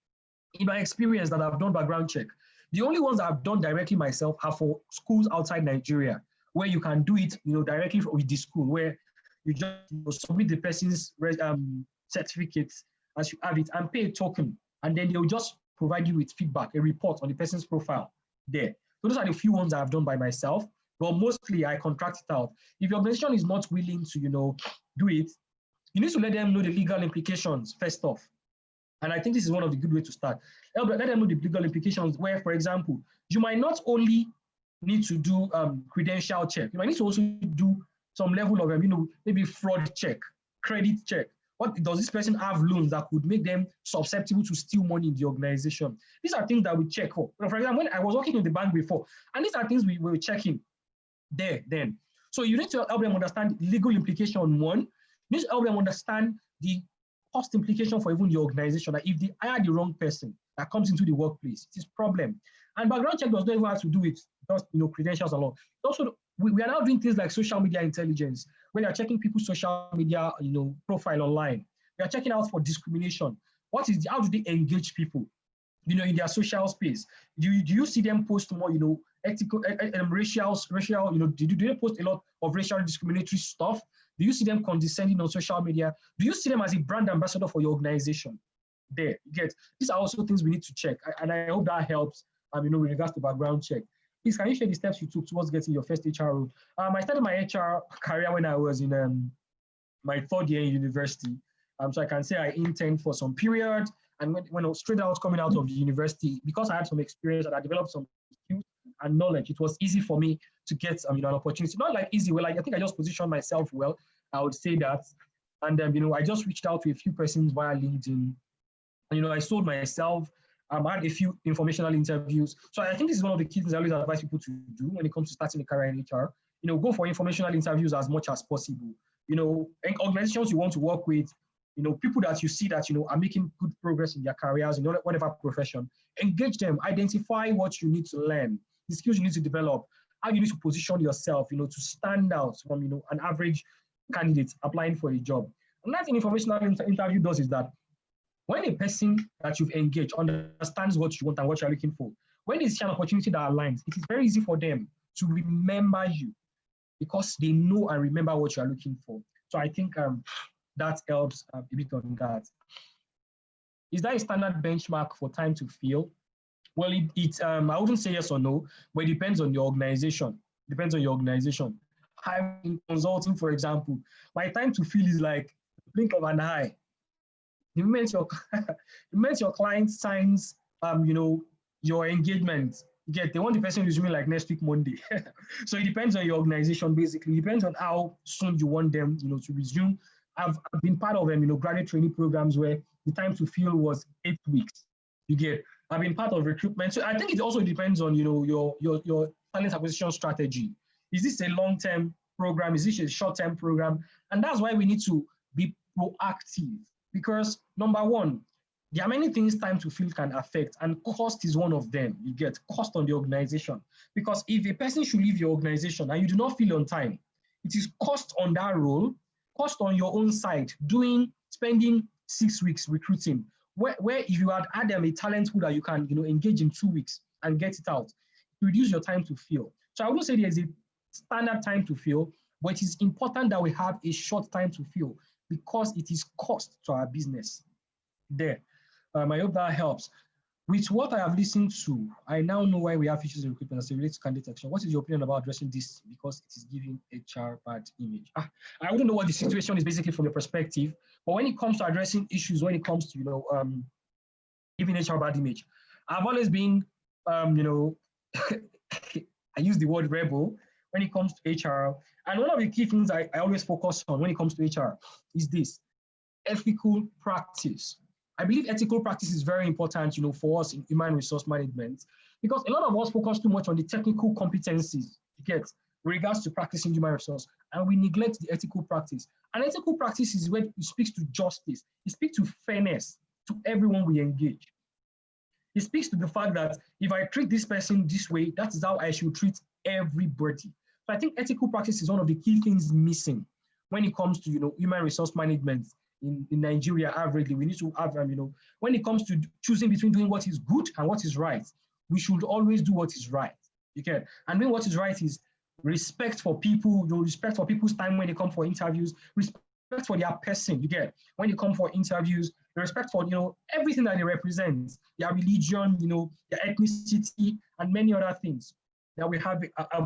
In my experience that I've done background check, the only ones I've done directly myself are for schools outside Nigeria, where you can do it, directly with the school, where you just submit the person's certificate as you have it and pay a token, and then they'll just provide you with feedback, a report on the person's profile there. So those are the few ones I've done by myself, but mostly I contract it out. If your organization is not willing to, do it, you need to let them know the legal implications first off. And I think this is one of the good ways to start. Let them know the legal implications where, for example, you might not only need to do credential check, you might need to also do some level of, maybe fraud check, credit check. What does this person have loans that could make them susceptible to steal money in the organization? These are things that we check for. For example, when I was working in the bank before, and these are things we were checking there then. So you need to help them understand the legal implication, one. You need to help them understand the cost implication for even the organization. That if they hire the wrong person that comes into the workplace, it is a problem. And background check does not even have to do with just credentials alone. Also, we are now doing things like social media intelligence, where they are checking people's social media profile online. We are checking out for discrimination. How do they engage people in their social space? Do you see them post more ethical racial do they post a lot of racial discriminatory stuff? Do you see them condescending on social media? Do you see them as a brand ambassador for your organization? There, you get. These are also things we need to check, and I hope that helps with regards to background check. Please, can you share the steps you took towards getting your first HR role? I started my HR career when I was in my third year in university. So I can say I interned for some period, and when I was straight out coming out of the university, because I had some experience and I developed some skills and knowledge, it was easy for me to get an opportunity. Not like easy, well, I think I just positioned myself well, I would say that. And I just reached out to a few persons via LinkedIn. And I sold myself. I had a few informational interviews. So I think this is one of the key things I always advise people to do when it comes to starting a career in HR. Go for informational interviews as much as possible. Organizations you want to work with, people that you see that, are making good progress in their careers, in whatever profession, engage them, identify what you need to learn, the skills you need to develop, how you need to position yourself, to stand out from, an average candidate applying for a job. And that informational interview does is that when a person that you've engaged understands what you want and what you're looking for, when they see an opportunity that aligns, it is very easy for them to remember you because they know and remember what you're looking for. So I think that helps a bit on that. Is that a standard benchmark for time to fill? Well, I wouldn't say yes or no, but it depends on your organization. Depends on your organization. In consulting, for example, my time to fill is like blink of an eye. The moment your client signs, your engagement, they want the person resuming like next week Monday. So it depends on your organization. Basically, it depends on how soon you want them, to resume. I've been part of graduate training programs where the time to fill was 8 weeks. I've been part of recruitment. So I think it also depends on your talent acquisition strategy. Is this a long-term program? Is this a short-term program? And that's why we need to be proactive. Because number one, there are many things time to fill can affect, and cost is one of them. You get cost on the organization. Because if a person should leave your organization and you do not fill on time, it is cost on that role, cost on your own side, spending 6 weeks recruiting, where if you had them a talent pool that you can engage in 2 weeks and get it out, reduce your time to fill. So I wouldn't say there's a standard time to fill, but it is important that we have a short time to fill, because it is cost to our business there. I hope that helps. With what I have listened to, I now know why we have issues in recruitment as it relates to candidate action. What is your opinion about addressing this? Because it is giving HR bad image. I wouldn't know what the situation is basically from your perspective, but when it comes to addressing issues, when it comes to, giving HR bad image, I've always been, I I use the word rebel when it comes to HR. And one of the key things I always focus on when it comes to HR is this: ethical practice. I believe ethical practice is very important, for us in human resource management, because a lot of us focus too much on the technical competencies, you get, with regards to practicing human resource, and we neglect the ethical practice. And ethical practice is where it speaks to justice, it speaks to fairness to everyone we engage. It speaks to the fact that if I treat this person this way, that is how I should treat everybody. So I think ethical practice is one of the key things missing when it comes to human resource management in Nigeria. Averagely, we need to have when it comes to choosing between doing what is good and what is right, we should always do what is right. Okay, and doing what is right is respect for people, respect for people's time when they come for interviews, respect for their person. You get, when you come for interviews, respect for everything that they represent, their religion, their ethnicity, and many other things that we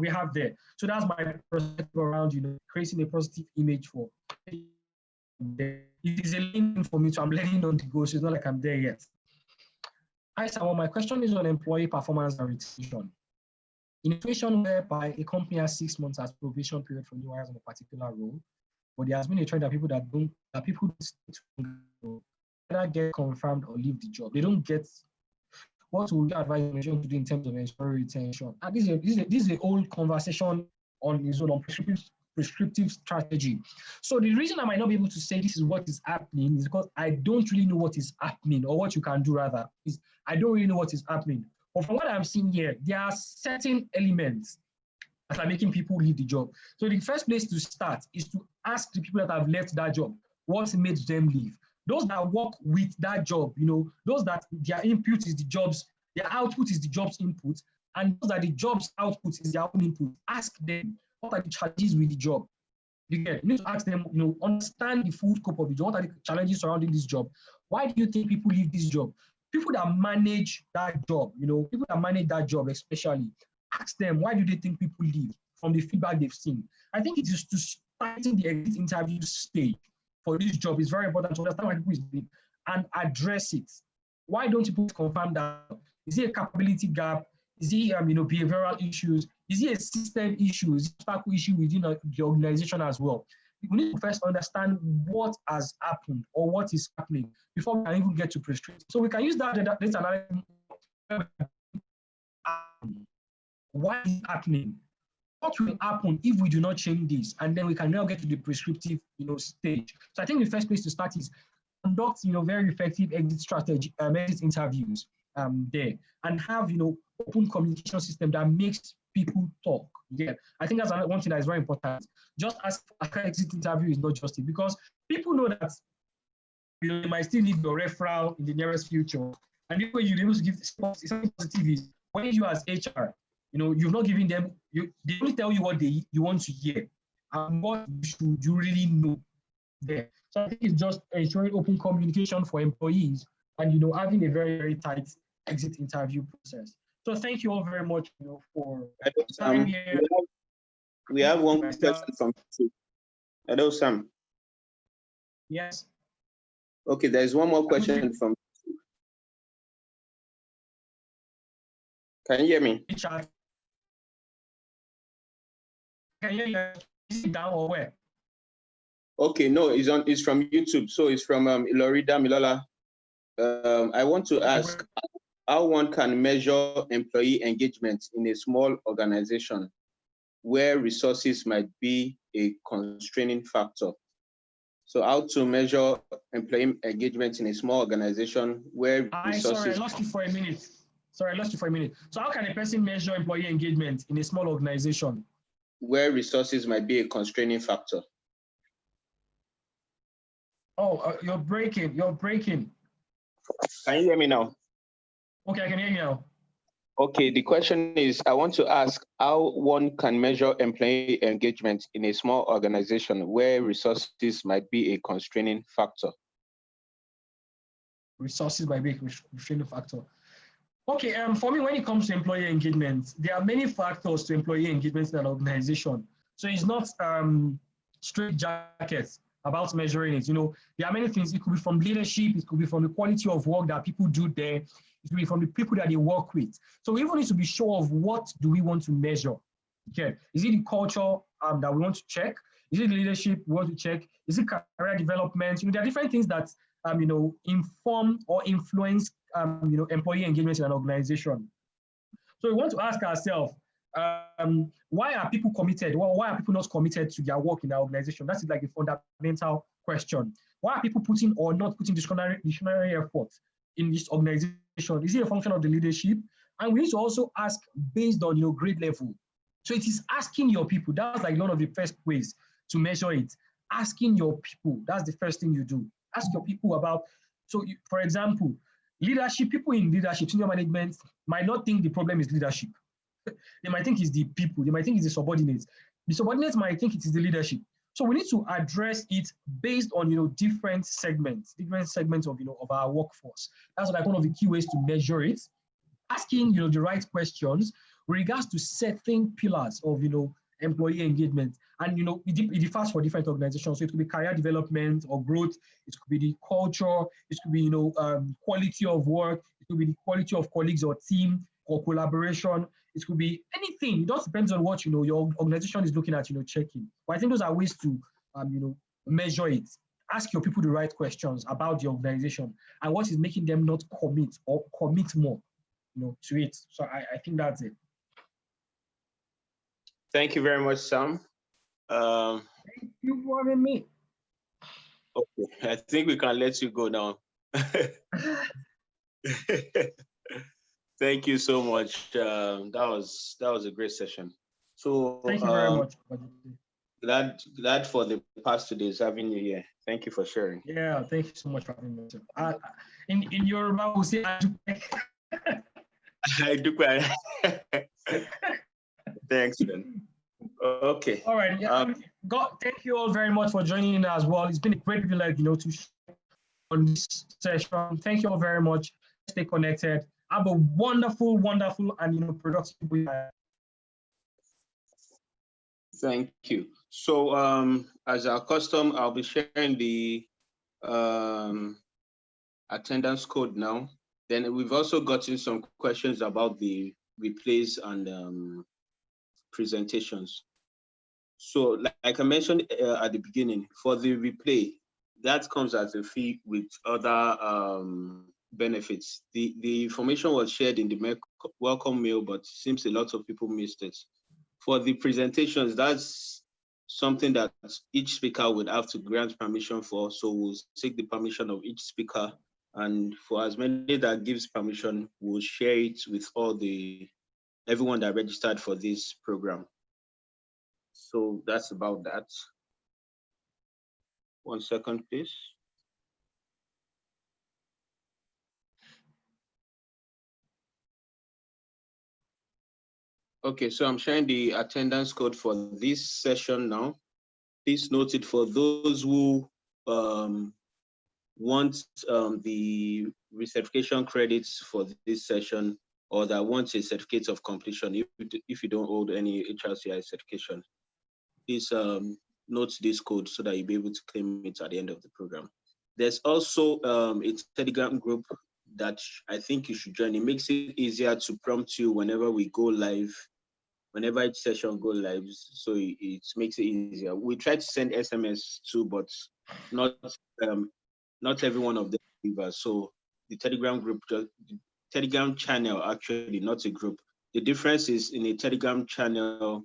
have there. So that's my perspective around creating a positive image for. It is a learning for me, so I'm learning on the go. So it's not like I'm there yet. Hi, Samuel. My question is on employee performance and retention. In a situation whereby a company has 6 months as probation period for new hires on a particular role, but there has been a trend that people don't either get confirmed or leave the job. They don't get what would you advise to do in terms of ensuring retention. And this is a whole conversation on its own, on prescriptive strategy. So the reason I might not be able to say this is what is happening is because I don't really know what is happening, or what you can do rather, is I don't really know what is happening. But from what I'm seeing here, there are certain elements that are making people leave the job. So the first place to start is to ask the people that have left that job, what made them leave? Those that work with that job, those that their input is the job's, their output is the job's input, and those that the job's output is their own input. Ask them, what are the challenges with the job? You need to ask them, understand the full scope of the job. What are the challenges surrounding this job? Why do you think people leave this job? People that manage that job, people that manage that job especially, ask them, why do they think people leave from the feedback they've seen? I think it is to starting the exit interview stage for this job is very important to understand why people is leaving and address it. Why don't people confirm that? Is it a capability gap? Is it behavioral issues? Is it a system issue? Is it a staff issue within the organization as well? We need to first understand what has happened or what is happening before we can even get to prescriptive. So we can use that data analysis. What is happening? What will happen if we do not change this? And then we can now get to the prescriptive, stage. So I think the first place to start is conduct, very effective exit strategy, exit interviews there, and have, open communication system that makes people talk. Yeah, I think that's one thing that is very important. Just ask for an exit interview is not just it, because people know that you might still need your referral in the nearest future, and the way you're able to give something positive is when you as HR, you've not given them, they only tell you what you want to hear and what you really know there. So I think it's just ensuring open communication for employees and having a very, very tight exit interview process. So thank you all very much for time here. We have one question from YouTube. Hello, Sam. Yes. Okay, there's one more question from YouTube. Can you hear me? Can you hear me? Is it down or where? Okay, no, it's from YouTube. So it's from Ilorida Milola. I want to ask how one can measure employee engagement in a small organization where resources might be a constraining factor. So how to measure employee engagement in a small organization where resources... Sorry, I lost you for a minute. So how can a person measure employee engagement in a small organization? Where resources might be a constraining factor. Oh, you're breaking. Can you hear me now? Okay, I can hear you now. Okay, the question is, I want to ask how one can measure employee engagement in a small organization where resources might be a constraining factor. Resources might be a constraining factor. Okay, for me, when it comes to employee engagement, there are many factors to employee engagement in an organization. So it's not straight jackets. about measuring it. There are many things. It could be from leadership. It could be from the quality of work that people do there. It could be from the people that they work with. So we even need to be sure of what do we want to measure. Okay, is it the culture that we want to check? Is it leadership we want to check? Is it career development? There are different things that inform or influence employee engagement in an organization. So we want to ask ourselves, why are people committed? Well, why are people not committed to their work in our organization? That's like a fundamental question. Why are people putting or not putting discretionary effort in this organization? Is it a function of the leadership? And we need to also ask based on grade level. So it is asking your people. That's like one of the first ways to measure it. Asking your people. That's the first thing you do. Ask your people about. So, for example, leadership. People in leadership, senior management, might not think the problem is leadership. They might think it's the people. They might think it's the subordinates. The subordinates might think it is the leadership. So we need to address it based on different segments of our workforce. That's like one of the key ways to measure it. Asking the right questions with regards to certain pillars of employee engagement, and it differs for different organizations. So it could be career development or growth. It could be the culture. It could be quality of work. It could be the quality of colleagues or team or collaboration. It could be anything. It just depends on what your organization is looking at checking. But I think those are ways to measure it. Ask your people the right questions about the organization and what is making them not commit or commit more to it. So I think that's it. Thank you very much, Sam. Thank you for having me. Okay, I think we can let you go now. Thank you so much. That was a great session. So thank you very much. Glad for the past 2 days having you here. Thank you for sharing. Yeah, thank you so much for having me. In Yoruba, we'll say I do. Thanks, man. Okay. All right. Yeah. Thank you all very much for joining in as well. It's been a great privilege, to share on this session. Thank you all very much. Stay connected. Have a wonderful, wonderful, and productive week. Thank you. So, as our custom, I'll be sharing the attendance code now. Then we've also gotten some questions about the replays and presentations. So, like I mentioned at the beginning, for the replay, that comes as a fee with other benefits. The information was shared in the welcome mail, but it seems a lot of people missed it. For the presentations, that's something that each speaker would have to grant permission for. So we'll seek the permission of each speaker. And for as many that gives permission, we'll share it with everyone that registered for this program. So that's about that. 1 second, please. Okay, so I'm sharing the attendance code for this session now. Please note it for those who want the recertification credits for this session, or that want a certificate of completion if you don't hold any HRCI certification. Please note this code so that you'll be able to claim it at the end of the program. There's also a Telegram group that I think you should join. It makes it easier to prompt you whenever we go live, whenever each session goes live, so it makes it easier. We try to send SMS too, but not every one of them delivers. So the Telegram group, the Telegram channel, actually, not a group. The difference is in a Telegram channel,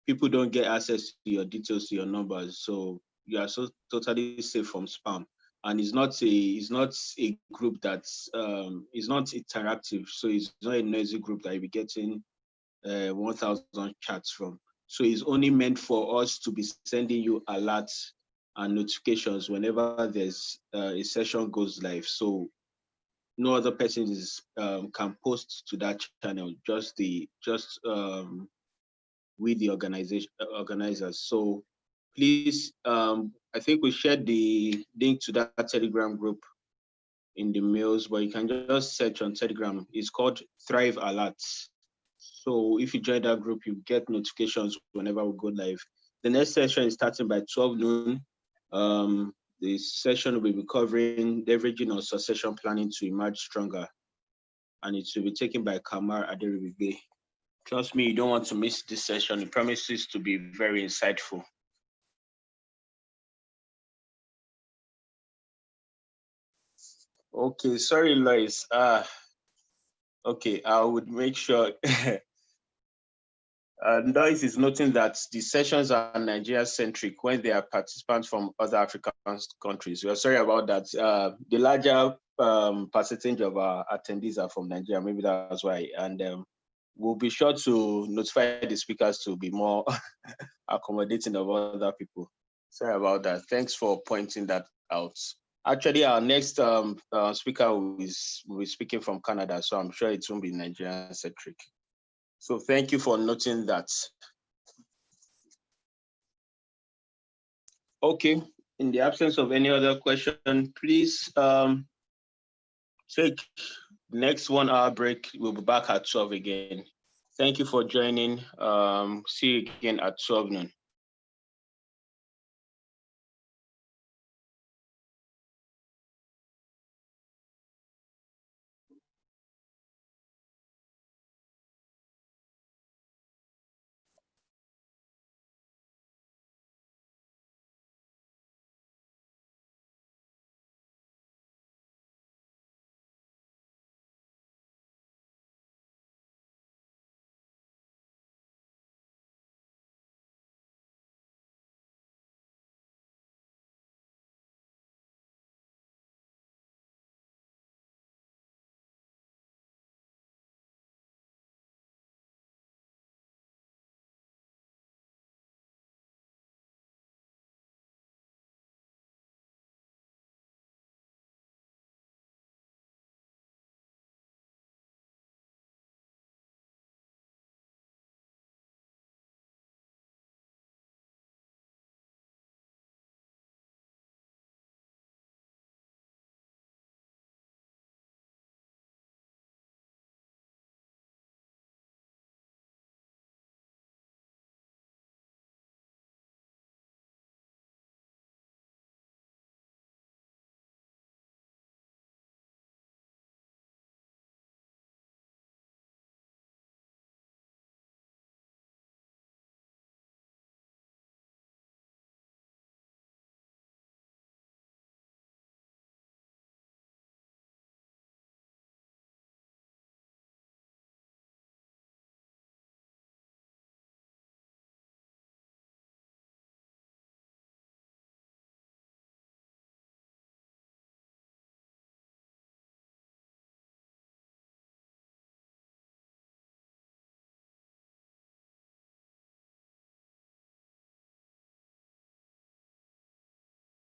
people don't get access to your details, to your numbers, so you are so totally safe from spam. And it's not a group that's it's not interactive, so it's not a noisy group that you'll be getting 1,000 chats from. So it's only meant for us to be sending you alerts and notifications whenever there's a session goes live. So no other person can post to that channel, just we the organizers. So please, I think we shared the link to that Telegram group in the mails, but you can just search on Telegram. It's called tHRive Alerts. So if you join that group, you get notifications whenever we go live. The next session is starting by 12 noon. The session will be covering leveraging on succession planning to emerge stronger, and it will be taken by Kamar Aderibigbe. Trust me, you don't want to miss this session. It promises to be very insightful. Okay, sorry, Lois. Okay, I would make sure. Lois is noting that the sessions are Nigeria-centric when they are participants from other African countries. We are sorry about that. The larger percentage of our attendees are from Nigeria. Maybe that's why. And we'll be sure to notify the speakers to be more accommodating of other people. Sorry about that. Thanks for pointing that out. Actually, our next speaker will be speaking from Canada, so I'm sure it won't be Nigerian-centric. So thank you for noting that. Okay, in the absence of any other question, please take the next 1 hour break. We'll be back at 12 again. Thank you for joining. See you again at 12 noon.